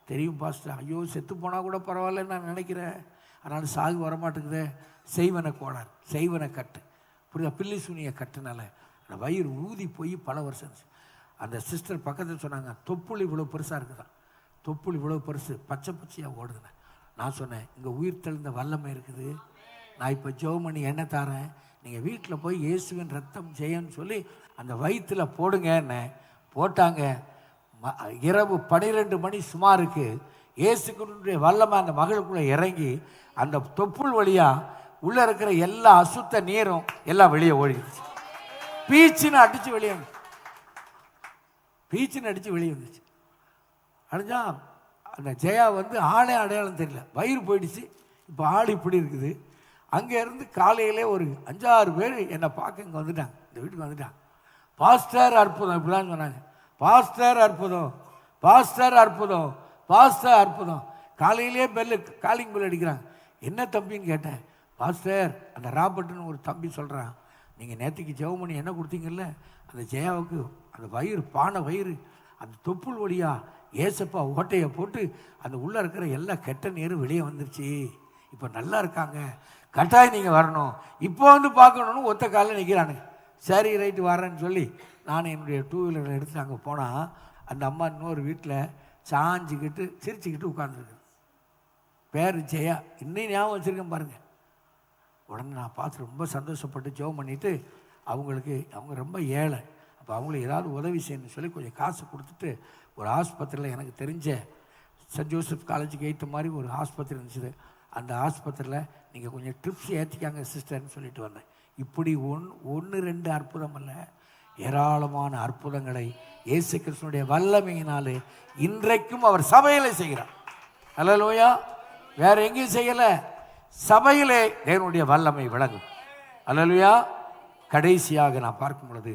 தெரியும் பாஸ்டர். ஐயோ, செத்து போனால் கூட பரவாயில்லன்னு நான் நினைக்கிறேன், அதனால் சாகு வரமாட்டேங்குதே. செய்வன கோளாறு, செய்வன கட்டு, புரியுதா? பில்லி சூனிய கட்டுனால அந்த வயிறு ஊதி போய் பல வருஷம் இருந்துச்சு. அந்த சிஸ்டர் பக்கத்தில் சொன்னாங்க, தொப்புள் இவ்வளோ பெருசாக இருக்குதான், தொப்புள் இவ்வளோ பெருசு, பச்சை பச்சையாக ஓடுதுண்ணே. நான் சொன்னேன், இங்கே உயிர் தெளிந்த வல்லமை இருக்குது, நான் இப்போ ஜெபம் பண்ணி எண்ணெய் தாரேன், நீங்கள் வீட்டில் போய் இயேசுவின் ரத்தம் செய்யன்னு சொல்லி அந்த வயிற்றில் போடுங்க. என்ன போட்டாங்க. இரவு 12 மணி சுமாருக்கு இயேசுவினுடைய வல்லமை அந்த மகளுக்குள்ளே இறங்கி அந்த தொப்புள் வழியாக உள்ளே இருக்கிற எல்லா அசுத்த நீரும் எல்லாம் வெளியே ஓடிடுச்சு. பீச்சின்னு அடித்து வெளியே வந்துச்சு, பீச்சின்னு அடித்து வெளியே வந்துச்சு. அடிஞ்சா அந்த ஜெயா வந்து ஆளே அடையாளம் தெரியல, வயிறு போயிடுச்சு. இப்போ ஆள் இப்படி இருக்குது. அங்கேருந்து காலையிலே ஒரு 5-6 பேர் என்னை பார்க்க இங்கே வந்துட்டாங்க, இந்த வீட்டுக்கு வந்துட்டாங்க. பாஸ்டர் அற்புதம், இப்படிலாம் சொன்னாங்க. பாஸ்டர் அற்புதம், பாஸ்டர் அற்புதம், பாஸ்டர் அற்புதம். காலையிலே காலிங் பெல் அடிக்கிறாங்க. என்ன தம்பின்னு கேட்டேன். பாஸ்டர், அந்த ராபர்ட்னு ஒரு தம்பி சொல்கிறான், நீங்கள் நேற்றுக்கு ஜெபம் பண்ணி என்ன கொடுத்தீங்கல்ல, அந்த ஜெயாவுக்கு அந்த வயிறு, பானை வயிறு, அந்த தொப்புள் வழியாக ஏசப்பா ஓட்டையை போட்டு அந்த உள்ளே இருக்கிற எல்லா கெட்ட நீரும் வெளியே வந்துருச்சு, இப்போ நல்லா இருக்காங்க, கட்டாயம் நீங்கள் வரணும், இப்போ வந்து பார்க்கணுன்னு ஒத்த காலில் நிற்கிறானுங்க. சரி, ரைட்டு வரேன்னு சொல்லி நான் என்னுடைய 2 வீலரை எடுத்து அங்கே போனால் அந்த அம்மா இன்னொரு வீட்டில் சாஞ்சிக்கிட்டு சிரிச்சுக்கிட்டு உட்காந்துருக்கு. பேர் ஜெயா, இன்னும் ஞாபகம் வச்சுருக்கேன் பாருங்கள். உடனே நான் பார்த்து ரொம்ப சந்தோஷப்பட்டு ஜெபம் பண்ணிவிட்டு அவங்க ரொம்ப ஏழை, அப்போ அவங்களுக்கு ஏதாவது உதவி செய்யணும்னு சொல்லி கொஞ்சம் காசு கொடுத்துட்டு ஒரு ஆஸ்பத்திரியில், எனக்கு தெரிஞ்ச சென்ட் ஜோசப் காலேஜுக்கு ஏற்ற மாதிரி ஒரு ஆஸ்பத்திரி இருந்துச்சு, அந்த ஆஸ்பத்திரியில் நீங்கள் கொஞ்சம் ட்ரிப்ஸ் ஏற்றிக்காங்க சிஸ்டர்னு சொல்லிட்டு வந்தேன். இப்படி 1-2 அற்புதம் அல்ல, ஏராளமான அற்புதங்களை இயேசு கிறிஸ்துவினுடைய வல்லமையினாலே இன்றைக்கும் அவர் சபையிலே செய்கிறார். அல்லேலூயா. வேற எங்கேயும் செய்யலை, சபையிலே தேவனுடைய வல்லமை விளங்கும். அல்லேலூயா. கடைசியாக நான் பார்க்கும் பொழுது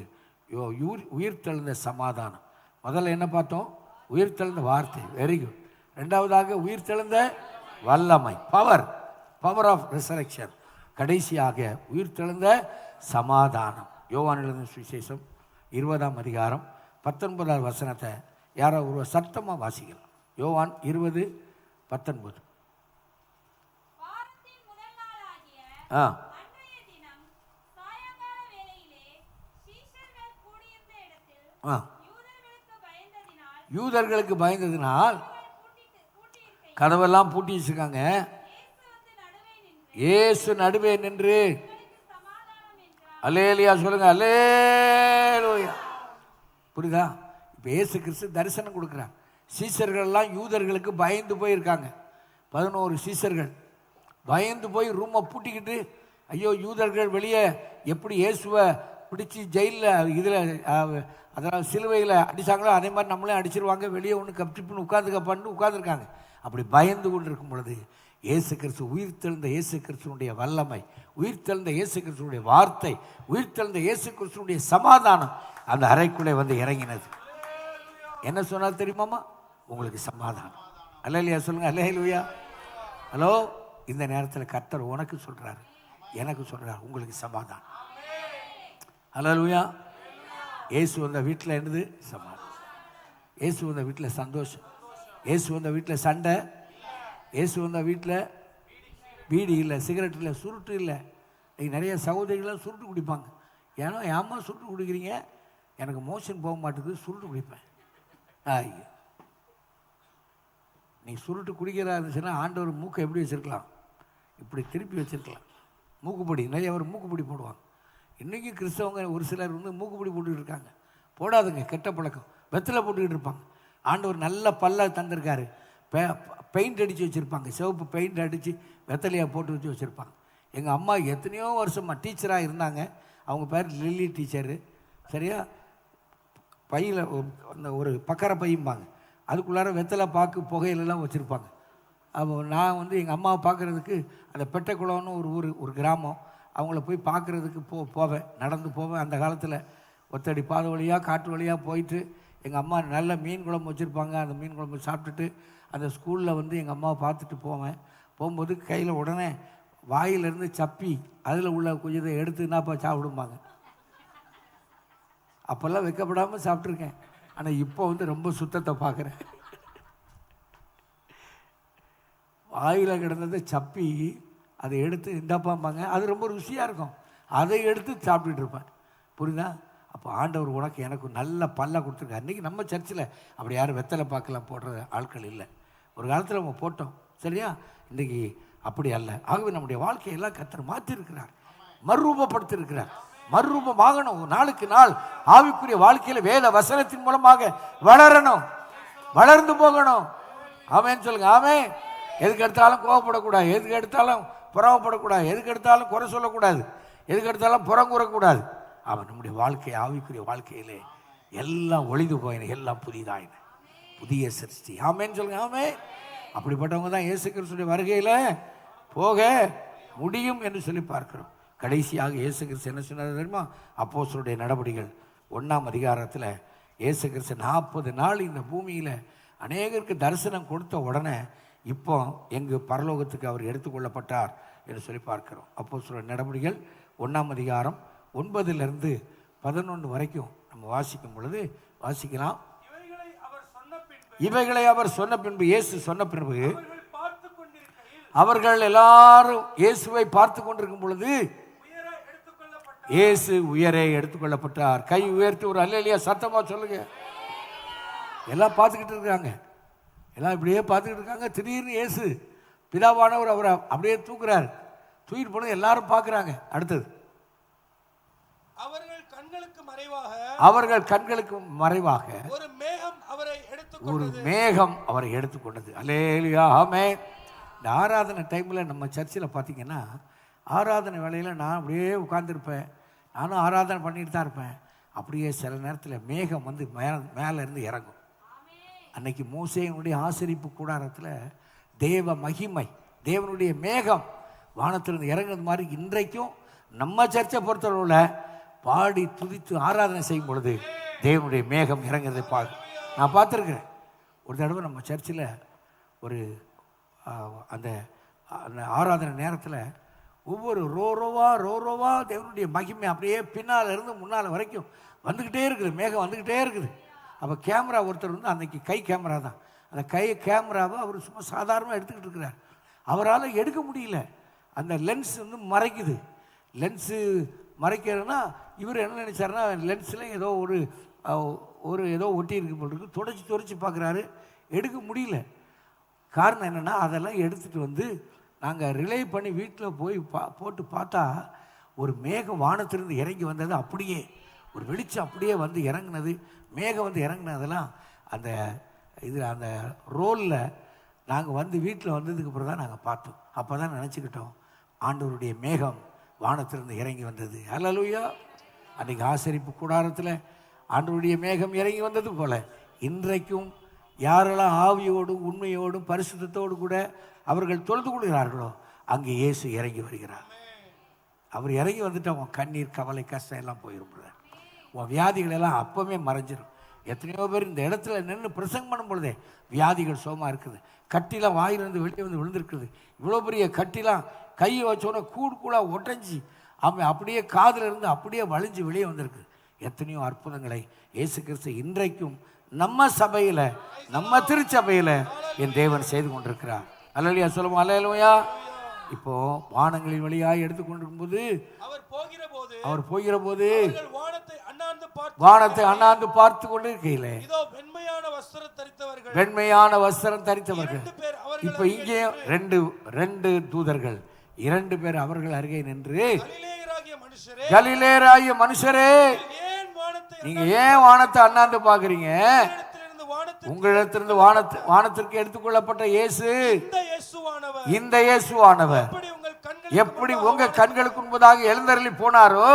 உயிர்த்தெழுந்த சமாதானம். முதல்ல என்ன பார்த்தோம்? உயிர்த்தெழுந்த வார்த்தை, வெரி குட். ரெண்டாவதாக உயிர்த்தெழுந்த வல்லமை, பவர் ஆஃப் ரிசரக்ஷன். கடைசியாக உயிர்த்தெழுந்த சமாதானம். யோவான் எழுதின சுவிசேஷம் 20ஆம் அதிகாரம் 19ஆவது வசனத்தை யாரோ ஒரு சத்தமாக வாசிக்கலாம். யோவான் 20:19. யூதர்களுக்கு பயந்ததினால் கதவெல்லாம் பூட்டி வச்சிருக்காங்க. இயேசு நடுவே நின்று அல்லேலூயா சொல்லுங்க, அல்லேலூயா. புரியுதா? இப்போ இயேசு கிறிஸ்து தரிசனம் கொடுக்குறாங்க. சீசர்கள்லாம் யூதர்களுக்கு பயந்து போயிருக்காங்க. 11 சீசர்கள் பயந்து போய் ரூமை பூட்டிக்கிட்டு, ஐயோ யூதர்கள் வெளியே எப்படி இயேசுவை பிடிச்சி ஜெயிலில் இதில் அதனால் சிலுவையில் அடித்தாங்களோ அதே மாதிரி நம்மளே அடிச்சிருவாங்க, வெளியே ஒன்று கப்டிப்புன்னு உட்காந்துருக்காங்க. அப்படி பயந்து கொண்டு இருக்கும் பொழுது இயேசு கிறிஸ்து, உயிர்த்தெழுந்த இயேசு கிறிஸ்துவனுடைய வல்லமை, உயிர்த்தெழுந்த இயேசு கிறிஸ்துவனுடைய வார்த்தை, உயிர்த்தெழுந்த இயேசு கிறிஸ்துவனுடைய சமாதானம் அந்த அறைக்குள்ளே வந்து இறங்கினது. என்ன சொன்னார் தெரியுமாமா? உங்களுக்கு சமாதானம். அல்லேலூயா சொல்லுங்க. அல்லேலூயா. ஹலோ, இந்த நேரத்தில் கர்த்தர் உனக்கு சொல்றாரு, எனக்கு சொல்றாரு, உங்களுக்கு சமாதானம். அல்லேலூயா. இயேசு வந்த வீட்டில் என்னது? சமாதானம். இயேசு வந்த வீட்டில் சந்தோஷம். இயேசு வந்த வீட்டில் சண்டை. இயேசு வந்த வீட்டில் பீடி இல்லை, சிகரெட் இல்லை, சுருட்டு இல்லை. இன்னைக்கு நிறைய சகோதரிகளாம் சுருட்டு குடிப்பாங்க. ஏன்னா ஏம்மா சுருட்டு குடிக்கிறீங்க? எனக்கு மோஷன் போக மாட்டேங்குது, சுருட்டு குடிப்பேன். ஐயோ, நீ சுருட்டு குடிக்கிறா இருந்துச்சுன்னா ஆண்டவர் மூக்கை எப்படி வச்சுருக்கலாம்? இப்படி திருப்பி வச்சுருக்கலாம். மூக்குப்பொடி, நிறைய பேர் மூக்குப்பொடி போடுவாங்க. இன்றைக்கும் கிறிஸ்தவங்க ஒரு சிலர் வந்து மூக்குப்பொடி போட்டுக்கிட்டு இருக்காங்க. போடாதுங்க, கெட்ட பழக்கம். வெத்தலை போட்டுக்கிட்டு இருப்பாங்க. ஆண்டவர் நல்ல பல்ல தந்திருக்காரு. பெயிண்ட் அடித்து வச்சுருப்பாங்க, சிவப்பு பெயிண்ட் அடித்து வெத்தலையாக போட்டு வச்சுருப்பாங்க. எங்கள் அம்மா எத்தனையோ வருஷமாக டீச்சராக இருந்தாங்க. அவங்க பேர் லில்லி டீச்சரு. சரியா? பையில் அந்த ஒரு பக்கரை பையும்பாங்க, அதுக்குள்ளார வெத்தலை பாக்கு புகையிலெல்லாம் வச்சுருப்பாங்க. அப்போ நான் வந்து எங்கள் அம்மாவை பார்க்குறதுக்கு அந்த பெட்டைக்குளம்னு ஒரு கிராமம், அவங்கள போய் பார்க்குறதுக்கு போவேன், நடந்து போவேன். அந்த காலத்தில் ஒத்தடி பாதை வழியாக காட்டு வழியாக போயிட்டு எங்கள் அம்மா நல்ல மீன் குழம்பு வச்சுருப்பாங்க. அந்த மீன் குழம்பு சாப்பிட்டுட்டு அந்த ஸ்கூலில் வந்து எங்கள் அம்மாவை பார்த்துட்டு போவேன். போகும்போது கையில் உடனே வாயிலிருந்து சப்பி அதில் உள்ள கொஞ்சத்தை எடுத்து என்னப்பா சாப்பிடும்பாங்க. அப்போல்லாம் வைக்கப்படாமல் சாப்பிட்ருக்கேன். ஆனால் இப்போ வந்து ரொம்ப சுத்தத்தை பார்க்குறேன். வாயில் கிடந்ததை சப்பி அதை எடுத்து இந்தாப்பாம்பாங்க. அது ரொம்ப ருசியாக இருக்கும். அதை எடுத்து சாப்பிட்டுட்டு இருப்பேன். புரியுதா? அப்போ ஆண்டவர் உனக்கு எனக்கு நல்ல பல்ல கொடுத்துருக்காரு. இன்றைக்கி நம்ம சர்ச்சில் அப்படி யாரும் வெத்தலை பார்க்கலாம் போடுற ஆட்கள் இல்லை. ஒரு காலத்தில் நம்ம போட்டோம். சரியா? இன்றைக்கி அப்படி அல்ல. ஆகவே நம்முடைய வாழ்க்கையெல்லாம் கர்த்தர் மாற்றிருக்கிறார், மறுரூபப்படுத்தியிருக்கிறார். மறுரூபமாகணும். நாளுக்கு நாள் ஆவிக்குரிய வாழ்க்கையில் வேத வசனத்தின் மூலமாக வளரணும், வளர்ந்து போகணும். ஆமேன்னு சொல்லுங்க. ஆமே. எதுக்கு எடுத்தாலும் கோவப்படக்கூடாது, எதுக்கு எடுத்தாலும் புறவப்படக்கூடாது, எதுக்கு எடுத்தாலும் குறை சொல்லக்கூடாது, எதுக்கு எடுத்தாலும் புறங்கூறக்கூடாது. அவன் நம்முடைய வாழ்க்கை, ஆவிக்குரிய வாழ்க்கையிலே எல்லாம் ஒளிந்து போயின, எல்லாம் புதிதாயின, புதிய சிருஷ்டி. ஆமேன்னு சொல்லுங்க. ஆமே. அப்படிப்பட்டவங்க தான் இயேசு கிறிஸ்துடைய வருகையில் போக முடியும் என்று சொல்லி பார்க்கிறோம். கடைசியாக இயேசு கிறிஸ்து என்ன சொன்னார் தெரியுமா? அப்போஸ்தலருடைய நடபடிகள் 1ஆம் அதிகாரத்தில் இயேசு கிறிஸ்து 40 நாள் இந்த பூமியில் அநேகருக்கு தரிசனம் கொடுத்த உடனே இப்போ எங்கு பரலோகத்துக்கு அவர் எடுத்துக்கொள்ளப்பட்டார் என்று சொல்லி பார்க்கிறோம். அப்போஸ்தலருடைய நடபடிகள் 1ஆம் அதிகாரம் 9லிருந்து 11 வரைக்கும் நம்ம வாசிக்கும் பொழுது வாசிக்கலாம். இவைகளை அவர் சொன்ன பின்பு, இயேசு சொன்ன பின்பு, அவர்கள் எல்லாரும் இயேசுவை பார்த்து கொண்டிருக்கும் பொழுது இயேசு உயரே எடுத்துக்கொள்ளப்பட்டார். கை உயர்த்தி ஒரு அல்லேலூயா சத்தமா சொல்லுங்க. எல்லாம் பார்த்துக்கிட்டு இருக்காங்க, எல்லாம் இப்படியே பார்த்துக்கிட்டு இருக்காங்க. திடீர்னு இயேசு பிதாவானவர் அவரை அப்படியே தூக்குறாரு. தூக்கிட்டு போனது எல்லாரும் பார்க்குறாங்க. அடுத்தது, அவர்கள் கண்களுக்கு மறைவாக ஒரு மேகம் அவரை எடுத்துக்கொண்டது. அல்லேலூயா. ஆமென். இந்த ஆராதனை டைமில் நம்ம சர்ச்சில் பார்த்தீங்கன்னா, ஆராதனை வேளையில் நான் அப்படியே உட்கார்ந்துருப்பேன். நானும் ஆராதனை பண்ணிட்டு தான் இருப்பேன். அப்படியே சில நேரத்தில் மேகம் வந்து மேலே இருந்து இறங்கும். அன்னைக்கு மோசேயினுடைய ஆசரிப்பு கூடாரத்தில் தேவ மகிமை, தேவனுடைய மேகம் வானத்திலிருந்து இறங்குறது மாதிரி இன்றைக்கும் நம்ம சர்ச்சை பொறுத்தளவில் பாடி துதித்து ஆராதனை செய்யும் பொழுது தேவனுடைய மேகம் இறங்குறதை நான் பார்த்துருக்கிறேன். ஒரு தடவை நம்ம சர்ச்சில் ஒரு அந்த ஆராதனை நேரத்தில் ஒவ்வொரு ரோரோவா தேவனுடைய மகிமை அப்படியே பின்னால் இருந்து முன்னால் வரைக்கும் வந்துக்கிட்டே இருக்குது, மேகம் வந்துக்கிட்டே இருக்குது. அப்போ கேமரா ஒருத்தர் வந்து அன்றைக்கி கை கேமரா தான், அந்த கை கேமராவை அவர் சும்மா சாதாரணமாக எடுத்துக்கிட்டு இருக்கிறார். அவரால் எடுக்க முடியல, அந்த லென்ஸ் வந்து மறைக்குது. லென்ஸு மறைக்கிறதுனா இவர் என்ன நினச்சாருன்னா, லென்ஸில் ஏதோ ஒரு ஏதோ ஒட்டி இருக்கு போட்டுருக்கு. துடைச்சி பார்க்குறாரு, எடுக்க முடியல. காரணம் என்னென்னா, அதெல்லாம் எடுத்துகிட்டு வந்து நாங்கள் ரிலே பண்ணி வீட்டில் போய் போட்டு பார்த்தா ஒரு மேகம் வானத்திலிருந்து இறங்கி வந்தது. அப்படியே ஒரு வெளிச்சம் அப்படியே வந்து இறங்குனது. மேகம் வந்து இறங்குனதெல்லாம் அந்த அந்த ரோலில் நாங்கள் வந்து வீட்டில் வந்ததுக்கு அப்புறம் தான் நாங்கள் பார்த்தோம். அப்போ தான் நினச்சிக்கிட்டோம், ஆண்டவருடைய மேகம் வானத்திலிருந்து இறங்கி வந்தது. அல்லேலூயா. அன்றைக்கி ஆசரிப்பு கூடாரத்தில் ஆண்டவருடைய மேகம் இறங்கி வந்தது போல இன்றைக்கும் யாரெல்லாம் ஆவியோடும் உண்மையோடும் பரிசுத்தத்தோடு கூட அவர்கள் தொழுது கொள்கிறார்களோ அங்கே இயேசு இறங்கி வருகிறார். அவர் இறங்கி வந்துட்டு உன் கண்ணீர், கவலை, கஷ்டம் எல்லாம் போயிடும். உன் வியாதிகள் எல்லாம் அப்பவே மறைஞ்சிடும். எத்தனையோ பேர் இந்த இடத்துல நின்று பிரசங்கம் பண்ணும் பொழுதே வியாதிகள் சோமா இருக்குது, கட்டிலாம் வாயிலிருந்து வெளியே வந்து விழுந்திருக்குது. இவ்வளோ பெரிய கட்டிலாம் கையை வச்சோன்னா கூடாக ஒட்டஞ்சி அவன் அப்படியே காதில் இருந்து அப்படியே வலிஞ்சு வெளியே வந்திருக்கு. எத்தனையோ அற்புதங்களை இயேசு கிறிஸ்து இன்றைக்கும் நம்ம சபையில், நம்ம திருச்சபையில் என் தேவன் செய்து கொண்டிருக்கிறார். அல்லேலூயா சொல்லுவோம், அல்லேலூயா. இப்போ வானங்களின் வழியாக எடுத்துக்கொண்டிருக்கும் போது அவர் போகிற போது வானத்தை அண்ணாந்து பார்த்து கொண்டு இருக்கையிலே வெண்மையான வஸ்திரம் தரித்தவர்கள். இப்ப இங்கே ரெண்டு தூதர்கள், 2 பேர் அவர்கள் அருகே நின்று, கலிலேயராகிய மனுஷரே, நீங்க ஏன் வானத்தை அண்ணாந்து பாக்குறீங்க? உங்களிடத்திலிருந்து வானத்திற்கு எடுத்துக்கொள்ளப்பட்ட இயேசு, இந்த இயேசுவானவர் எப்படி உங்க கண்களுக்கு முன்பதாக எழுந்தருளி போனாரோ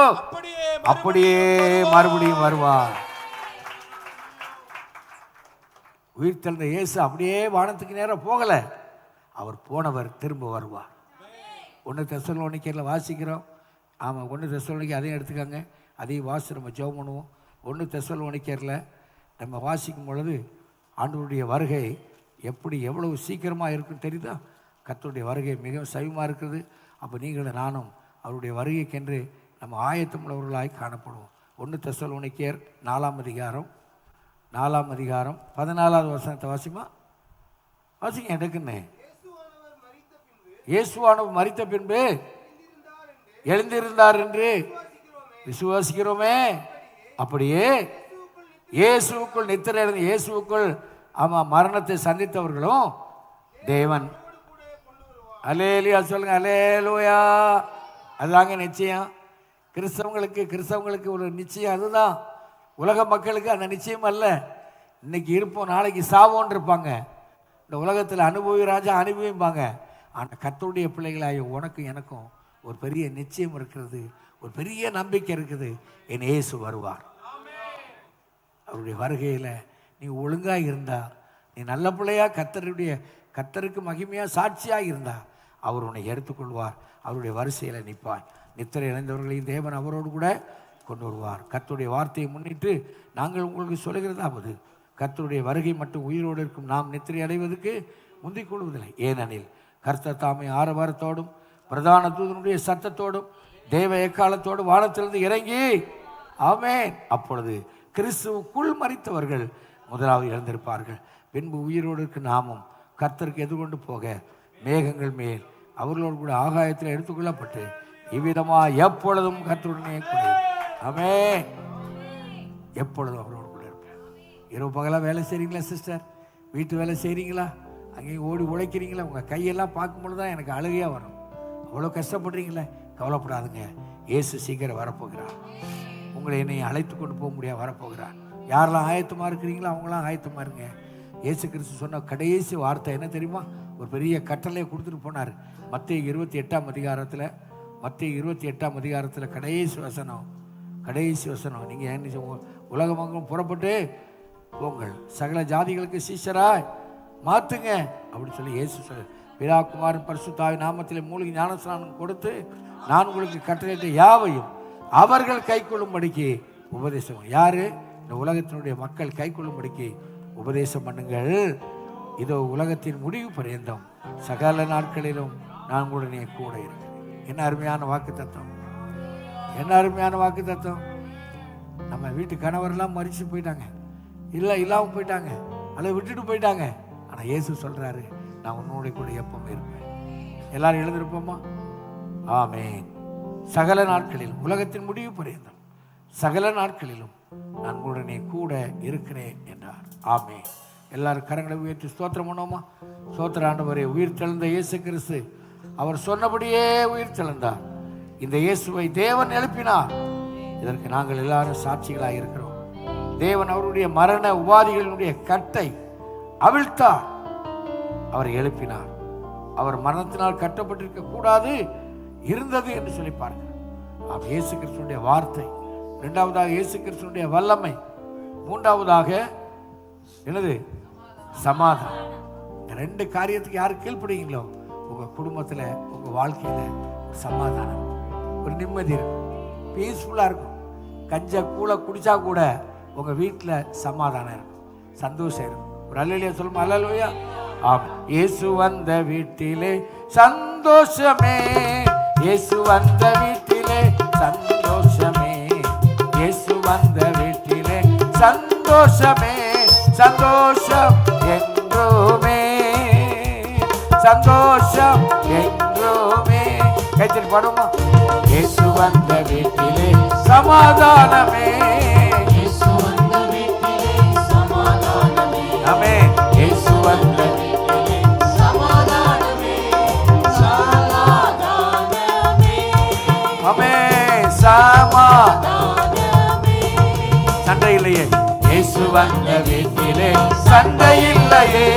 அப்படியே மறுபடியும் வருவார். உயிர் தெழுந்த இயேசு அப்படியே வானத்துக்கு நேரம் போகல, அவர் போனவர் திரும்ப வருவார். 1 தெசலோனிக்கேயர்ல வாசிக்கிறோம். ஆமாம், 1 தெசலோனிக்கேயர் அதையும் எடுத்துக்காங்க, அதையும் வாசி நம்ம ஜெபம் பண்ணுவோம். 1 தெசலோனிக்கேயர்ல நம்ம வாசிக்கும் பொழுது ஆண்டவருடைய வருகை எப்படி எவ்வளவு சீக்கிரமாக இருக்குன்னு தெரியுதா? கர்த்தருடைய வருகை மிகவும் சமீபமாக இருக்குது. அப்போ நீங்களும் நானும் அவருடைய வருகைக்கென்று நம்ம ஆயத்தமுள்ளவர்களாய் காணப்படுவோம். 1 தெசலோனிக்கேயர் 4ஆம் அதிகாரம் 14வது வசனத்தை வாசிங்க எடுக்குன்னு. இயேசுவானவர் மரித்த பின்பு எழுந்திருந்தார் என்று விசுவாசிக்கிறோமே, அப்படியே இயேசுவுக்குள் நித்திரை அடைந்த இயேசுவுக்குள் மரணத்தை சந்தித்தவர்களும் தேவன், அல்லேலூயா சொல்லுங்க, அல்லேலூயா. அதுதாங்க நிச்சயம். கிறிஸ்தவங்களுக்கு ஒரு நிச்சயம் அதுதான். உலக மக்களுக்கு அந்த நிச்சயம் அல்ல. இன்னைக்கு இருப்போம், நாளைக்கு சாவோன்னு இருப்பாங்க. இந்த உலகத்தில் அனுபவி ராஜா அனுபவிப்பாங்க. ஆனால் கர்த்தருடைய பிள்ளைகளாகிய உனக்கும் எனக்கும் ஒரு பெரிய நிச்சயம் இருக்கிறது, ஒரு பெரிய நம்பிக்கை இருக்குது. என் இயேசு வருவார். அவருடைய வருகையில் நீ ஒழுங்காக இருந்தா, நீ நல்ல பிள்ளையா கர்த்தருக்கு மகிமையாக சாட்சியாக இருந்தா, அவர் உன்னை எடுத்துக்கொள்வார். அவருடைய வரிசையில் நிற்பாய். நித்திரை இழந்தவர்களையும் தேவன் அவரோடு கூட கொண்டு வருவார். கர்த்தருடைய வார்த்தையை முன்னிட்டு நாங்கள் உங்களுக்கு சொல்லுகிறதாவது, கர்த்தருடைய வருகை மட்டும் உயிரோடு இருக்கும் நாம் நித்திரை அடைவதற்கு முந்திக் கொள்வதில்லை. ஏனெனில் கர்த்தர் தாமே ஆரவாரத்தோடும் பிரதான தூதனுடைய சத்தத்தோடும் தேவ எக்காலத்தோடு வானத்திலிருந்து இறங்கி, ஆமென், அப்பொழுது கிறிஸ்துவுக்குள் மரித்தவர்கள் முதலாவது இழந்திருப்பார்கள். பின்பு உயிரோடு இருக்க நாமும் கர்த்தருக்கு எதிர்கொண்டு போக மேகங்கள் மேல் அவர்களோடு கூட ஆகாயத்தில் எடுத்துக்கொள்ளப்பட்டு இவ்விதமாக எப்பொழுதும் கர்த்தருடனே கூட, ஆமென், எப்பொழுதும் அவரோடு கூட இருப்பேன். இரவு பகலாக வேலை செய்கிறீங்களா சிஸ்டர்? வீட்டு வேலை செய்கிறீங்களா? அங்கேயும் ஓடி உழைக்கிறீங்களா? உங்கள் கையெல்லாம் பார்க்கும்பொழுது தான் எனக்கு அழுகையாக வரும். அவ்வளோ கஷ்டப்படுறீங்களே, கவலைப்படாதுங்க. இயேசு சீக்கிரம் வரப்போகிறார். உங்களை என்னை அழைத்து கொண்டு போக முடியாது, வரப்போகிறார். யாரெல்லாம் ஆயத்தமாக இருக்கிறீங்களோ அவங்களாம் ஆயத்தமாக இருங்க. இயேசு கிறிஸ்து சொன்ன கடைசி வார்த்தை என்ன தெரியுமா? ஒரு பெரிய கட்டளையை கொடுத்துட்டு போனார். மத்தேயு 28ஆம் அதிகாரத்தில் கடைசி வசனம், நீங்கள் என்ன உலகமங்கும் புறப்பட்டு போங்கள், சகல ஜாதிகளுக்கு சீஷராய் மாற்றுங்க அப்படின்னு சொல்லி இயேசு சொல்ல, பிதா குமாரன் பரிசுத்தாவின் நாமத்தில் மூலிகை ஞானஸ்நானம் கொடுத்து நான் உங்களுக்கு கட்டளையிட்ட யாவையும் அவர்கள் கை கொள்ளும்படிக்கு உபதேசம். யாரு? இந்த உலகத்தினுடைய மக்கள் கை கொள்ளும்படிக்கு உபதேசம் பண்ணுங்கள். இதோ உலகத்தின் முடிவு பரியந்தம் சகல நாட்களிலும் நான் உடனே கூட இருக்கிறேன். என்ன அருமையான வாக்கு தத்துவம், என்ன அருமையான வாக்கு தத்துவம். நம்ம வீட்டு கணவரெல்லாம் மறிச்சு போயிட்டாங்க, இல்லாமல் போயிட்டாங்க, அல்லது விட்டுட்டு போயிட்டாங்க. ஆனால் இயேசு சொல்றாரு, நான் உன்னோட கூட எப்பவுமே இருப்பேன். எல்லாரும் எழுந்திருப்போமா? ஆமென். சகல நாட்களிலும், உலகத்தின் முடிவு பரியந்தம் சகல நாட்களிலும் நான் உடனே கூட இருக்கிறேன் என்றார். ஆமென். எல்லாரும் கரங்களை உயர்த்தி ஸ்தோத்திரம் பண்ணுவோமா? ஸ்தோத்திர ஆண்டவரே, உயிர் தெழுந்த இயேசு கிறிஸ்து அவர் சொன்னபடியே உயிர் தெழுந்தார். இந்த இயேசுவை தேவன் எழுப்பினார். இதற்கு நாங்கள் எல்லாரும் சாட்சிகளாக இருக்கிறோம். தேவன் அவருடைய மரண உபாதிகளினுடைய கட்டை அவிழ்த்தார், அவரை எழுப்பினார். அவர் மரணத்தினால் கட்டப்பட்டிருக்க கூடாது, இருந்தது என்று சொல்லி பாருங்கள். இயேசு கிறிஸ்துடைய வார்த்தை, இரண்டாவதாக இயேசு கிறிஸ்துடைய வல்லமை, மூன்றாவதாக என்னது? சமாதானம். இந்த 2 காரியத்துக்கு யாரு கீழ்ப்படுவீங்களோ உங்க குடும்பத்துல, உங்க வாழ்க்கையில சமாதானம், ஒரு நிம்மதி இருக்கும், பீஸ்ஃபுல்லா இருக்கும். கஞ்ச கூழ குடிச்சா கூட உங்கள் வீட்டில் சமாதானம் இருக்கும், சந்தோஷம் இருக்கும். ஒரு அல்லேலூயா சொல்லுமா? அல்லேலூயா. ஆம். இயேசு வந்த வீட்டிலே சந்தோஷமே, இயேசு வந்த வீட்டிலே சந்தோஷமே, இயேசு வந்த வீட்டிலே சந்தோஷமே, சந்தோஷம் என்றுமே, சந்தோஷம் என்றுமே. கைத்தறி பாடுமா? இயேசு வந்த வீட்டிலே சமாதானமே, இயேசு வந்த வீட்டிலே சமாதானமே. ஆமென். இயேசு வந்த வீட்டிலே சமாதானமே, சமாதானமே. ஆமென். சமாதானமே. சண்டை இல்லையே. இயேசு வந்த வீட்டிலே சண்டை இல்லையே,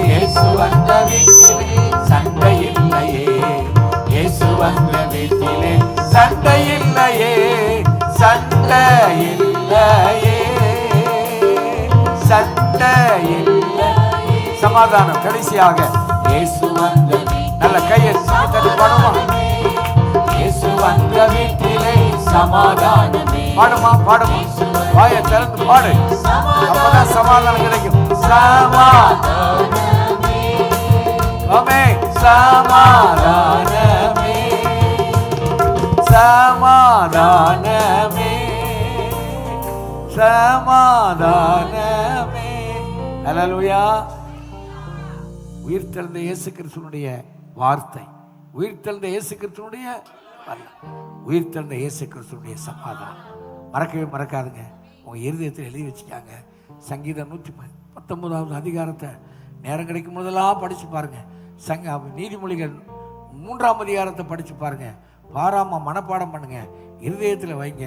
இயேசு வந்த வீட்டிலே சண்டை இல்லையே, இயேசு வந்த வீட்டிலே சண்டை இல்லையே, சண்டை இல்லையே, சண்டை இல்லையே. சமாதானம். கடைசியாக இயேசு வந்த நல்ல கையை தட்டி பாடுமா? இயேசு வந்த வீட்டிலே சமாதானமே. பாடுமா? பாடுமா? வாயை திறந்து பாடு, அப்பதான் சமாதானம் கிடைக்கும். சமாதானமே. ஆமென். சமாதானமே, சமாதானமே, சமாதானமே. அல்லேலூயா. உயிர்த்தெழுந்த இயேசு கிறிஸ்துவினுடைய வார்த்தை, உயிர்த்தெழுந்த இயேசு கிறிஸ்துவினுடைய உயிர்த்தெழுந்த இயேசு கிறிஸ்துவினுடைய சமாதானம் மறக்கவே மறக்காதுங்க. உங்கள் இருதயத்தில் எழுதி வச்சுக்காங்க. சங்கீதம் 119 அதிகாரத்தை நேரம் கிடைக்கும் போதெல்லாம் படித்து பாருங்கள். நீதிமொழிகள் 3 அதிகாரத்தை படித்து பாருங்கள். பாராமல் மனப்பாடம் பண்ணுங்க, இருதயத்தில் வைங்க.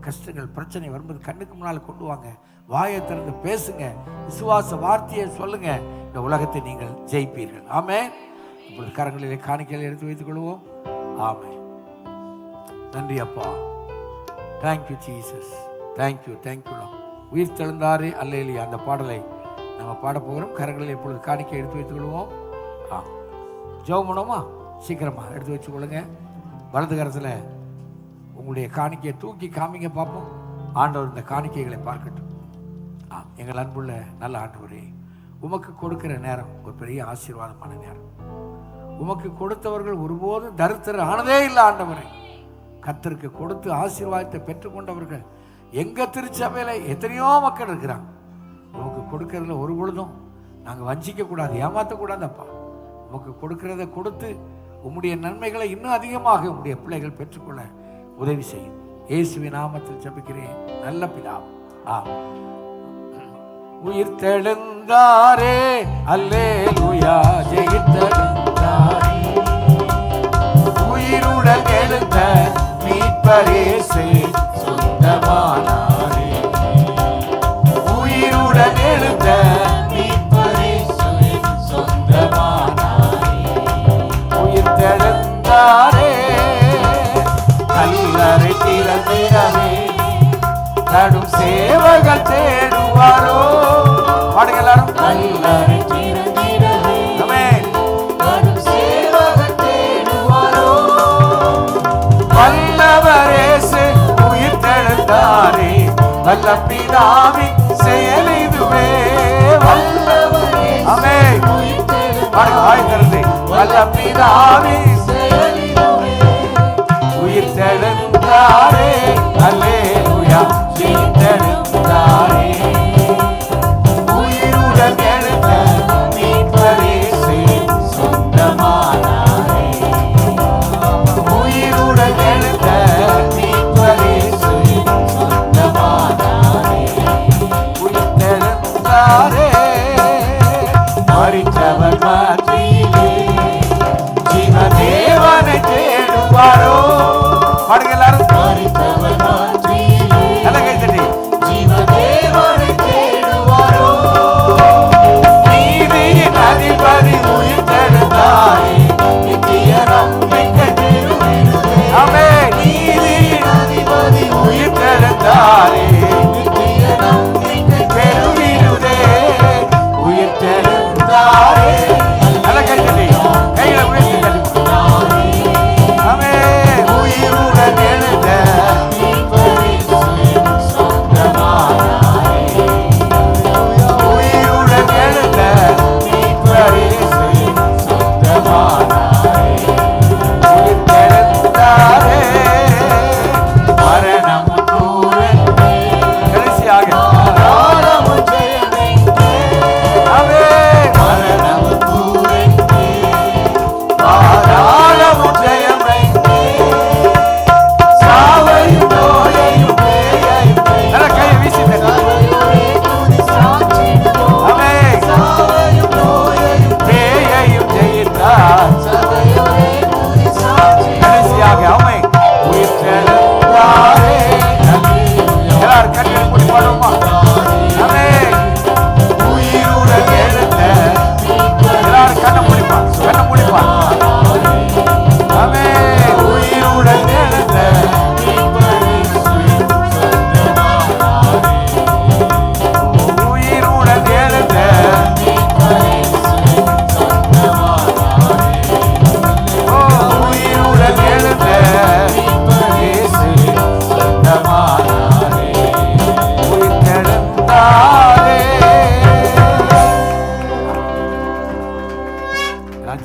கஷ்டங்கள் பிரச்சனை வரும்போது கண்ணுக்கு முன்னால் கொண்டு வாங்க. வாயை திறந்து பேசுங்க, விசுவாச வார்த்தையை சொல்லுங்க. இந்த உலகத்தை நீங்கள் ஜெயிப்பீர்கள். ஆமென். இப்பொழுது கரங்களிலே காணிக்கையில் எடுத்து வைத்துக் கொள்வோம். ஆமென். நன்றி அப்பா. Thank you Jesus. Thank you thank you. உயிர் தெழுந்தாரே அல்லேலூயா. அந்த பாடலை நம்ம பாட போகிறோம். கரங்களில் இப்பொழுது காணிக்கை எடுத்து வைத்துக் கொள்வோம். ஜெபம் பண்ணுவோமா? சீக்கிரமா எடுத்து வச்சு கொள்ளுங்க. வலது கரத்தில் உங்களுடைய காணிக்கையை தூக்கி காமிங்க பார்ப்போம். ஆண்டவர் இந்த காணிக்கைகளை பார்க்கட்டும். எங்கள் அன்புள்ள நல்ல ஆண்டவரே, உமக்கு கொடுக்கிற நேரம் ஒரு பெரிய ஆசீர்வாதமான நேரம். உமக்கு கொடுத்தவர்கள் ஒருபோதும் தரித்திரர் ஆனதே இல்லை ஆண்டவரே. கர்த்தருக்கு கொடுத்து ஆசீர்வாதத்தை பெற்றுக்கொண்டவர்கள் எங்க திருச்சபையில எத்தனையோ மக்கள் இருக்கிறாங்க. உமக்கு கொடுக்கறதுல ஒரு பொழுதும் நாங்கள் வஞ்சிக்க கூடாது, ஏமாற்றக்கூடாது அப்பா. உமக்கு கொடுக்கறத கொடுத்து உம்முடைய நன்மைகளை இன்னும் அதிகமாக உம்முடைய பிள்ளைகள் பெற்றுக்கொள்ள உதவி செய்யும். இயேசுவின் நாமத்தில் ஜெபிக்கிறேன் நல்ல பிதாவே. உயிர் தெழுந்தாரே அல்லேலூயா. ஜெயித்தெழுந்தாரே, உயிருடன் எழுந்த மீட்பரேசே சொந்தமானாரே. உயிருடன் எழுந்த மீட்பரேசே சொந்தமானாரே. உயிர் தெழுந்தாரே, கல்லறை திறந்திடவே நடும் சேவகர் தேடுவாரோ. பாடுங்க எல்லாரும். கல்லறை திறந்திடவே நடும் சேவகர் தேடுவாரோ. வல்லவரேசு உயிர் தெழுந்தாரே, வல்ல பிதாவின் செயல் இதுவே. வல்லவரேசு உயிர் தெழுந்தாரே, வல்ல பிதாவின் செயல் இதுவே. உயிர் தெழுந்தாரே அல்லேலூயா. ஜெயித்தெழுந்தாரே, உயிருடன் எழுந்த மீட்பரேசு சொந்தமானாரே. உயிருடன் எழுந்த மீட்பரேசு சொந்தமானாரே. உயிர்த்தெழுந்தாரே, மரித்தவர் மத்தியிலே ஜீவன்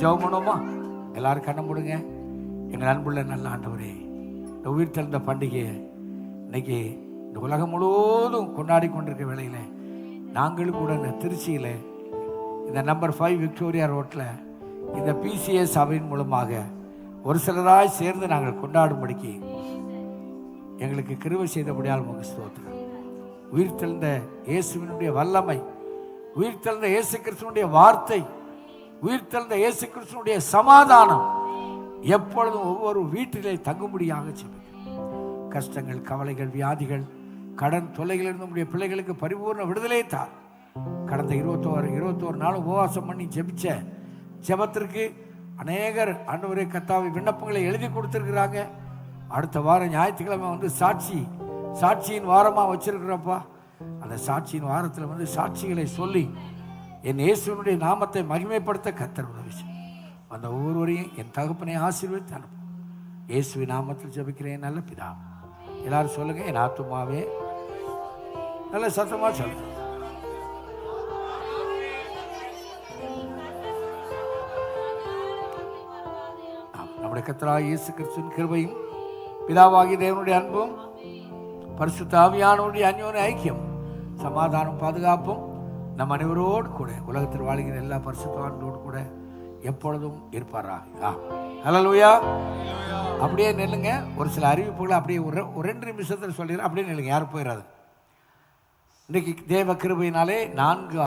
ஜெபம் பண்ணுவோமா? எல்லாரும் கண்ண மூடுங்க. எங்கள் அன்புள்ள நல்ல ஆண்டவரே, இந்த உயிர் தெழுந்த பண்டிகையை இன்னைக்கு இந்த உலகம் முழுவதும் கொண்டாடி கொண்டிருக்க வேளையில் நாங்களும் கூட இந்த திருச்சியில் இந்த நம்பர் 5 விக்டோரியா ரோட்டில் இந்த PCA சபையின் மூலமாக ஒரு சிலராய் சேர்ந்து நாங்கள் கொண்டாடும்படிக்கு எங்களுக்கு கிருபை செய்தபடியால் உமக்கு ஸ்தோத்திரம். உயிர் தெழுந்த இயேசுவினுடைய வல்லமை, உயிர் தெழுந்த இயேசு கிறிஸ்துவனுடைய வார்த்தை, உயிர் தெழுந்த இயேசு கிறிஸ்துவனுடைய சமாதானம் எப்பொழுதும் ஒவ்வொரு வீட்டிலே தங்கும்படியாக செய்யும். கஷ்டங்கள், கவலைகள், வியாதிகள், கடன் தொல்லைகளிலிருந்து நம்முடைய பிள்ளைகளுக்கு பரிபூர்ண விடுதலை தார். கடந்த 21 நாள் உபவாசம் பண்ணி ஜெபிச்ச ஜெபத்திற்கு அநேகர் ஆண்டவரே கர்த்தாவே விண்ணப்பங்களை எழுதி கொடுத்துருக்குறாங்க. அடுத்த வாரம் ஞாயிற்றுக்கிழமை வந்து சாட்சியின் வாரமாக வச்சிருக்கிறப்பா. அந்த சாட்சியின் வாரத்தில் வந்து சாட்சிகளை சொல்லி என் இயேசுவினுடைய நாமத்தை மகிமைப்படுத்த கர்த்தர் உதவி செய்யும். அந்த ஒவ்வொருவரையும் என் தகப்பனை ஆசீர்வதித்து அனுப்பும். இயேசுவின் நாமத்தில் ஜெபிக்கிறேன் நல்ல பிதா. எல்லாரும் சொல்லுங்க, என் ஆத்துமாவே, நல்ல சத்தமா சொல்லுங்க. நம்முடைய கர்த்தராகிய இயேசு கிறிஸ்துவின் கிருபையும் பிதாவாகிய தேவனுடைய அன்பும் பரிசுத்த ஆவியானவருடைய அந்யோன்ய ஐக்கியம் சமாதானம் பாதுகாப்பும் நம் அனைவரோடு கூட உலகத்தில் வாழ்கிற எல்லா பரிசுத்தவான்களோடு கூட எப்பொழுதும் இருப்பாராக. ஹல்லேலூயா. அப்படியே நில்லுங்க. ஒரு சில அறிவிப்புகளை அப்படியே ஒரு 2 நிமிஷத்தில் சொல்லிடுறேன். அப்படியே நில்லுங்க, யாரும் போயிடாது. இன்றைக்கு தேவ கிருபையினாலே 4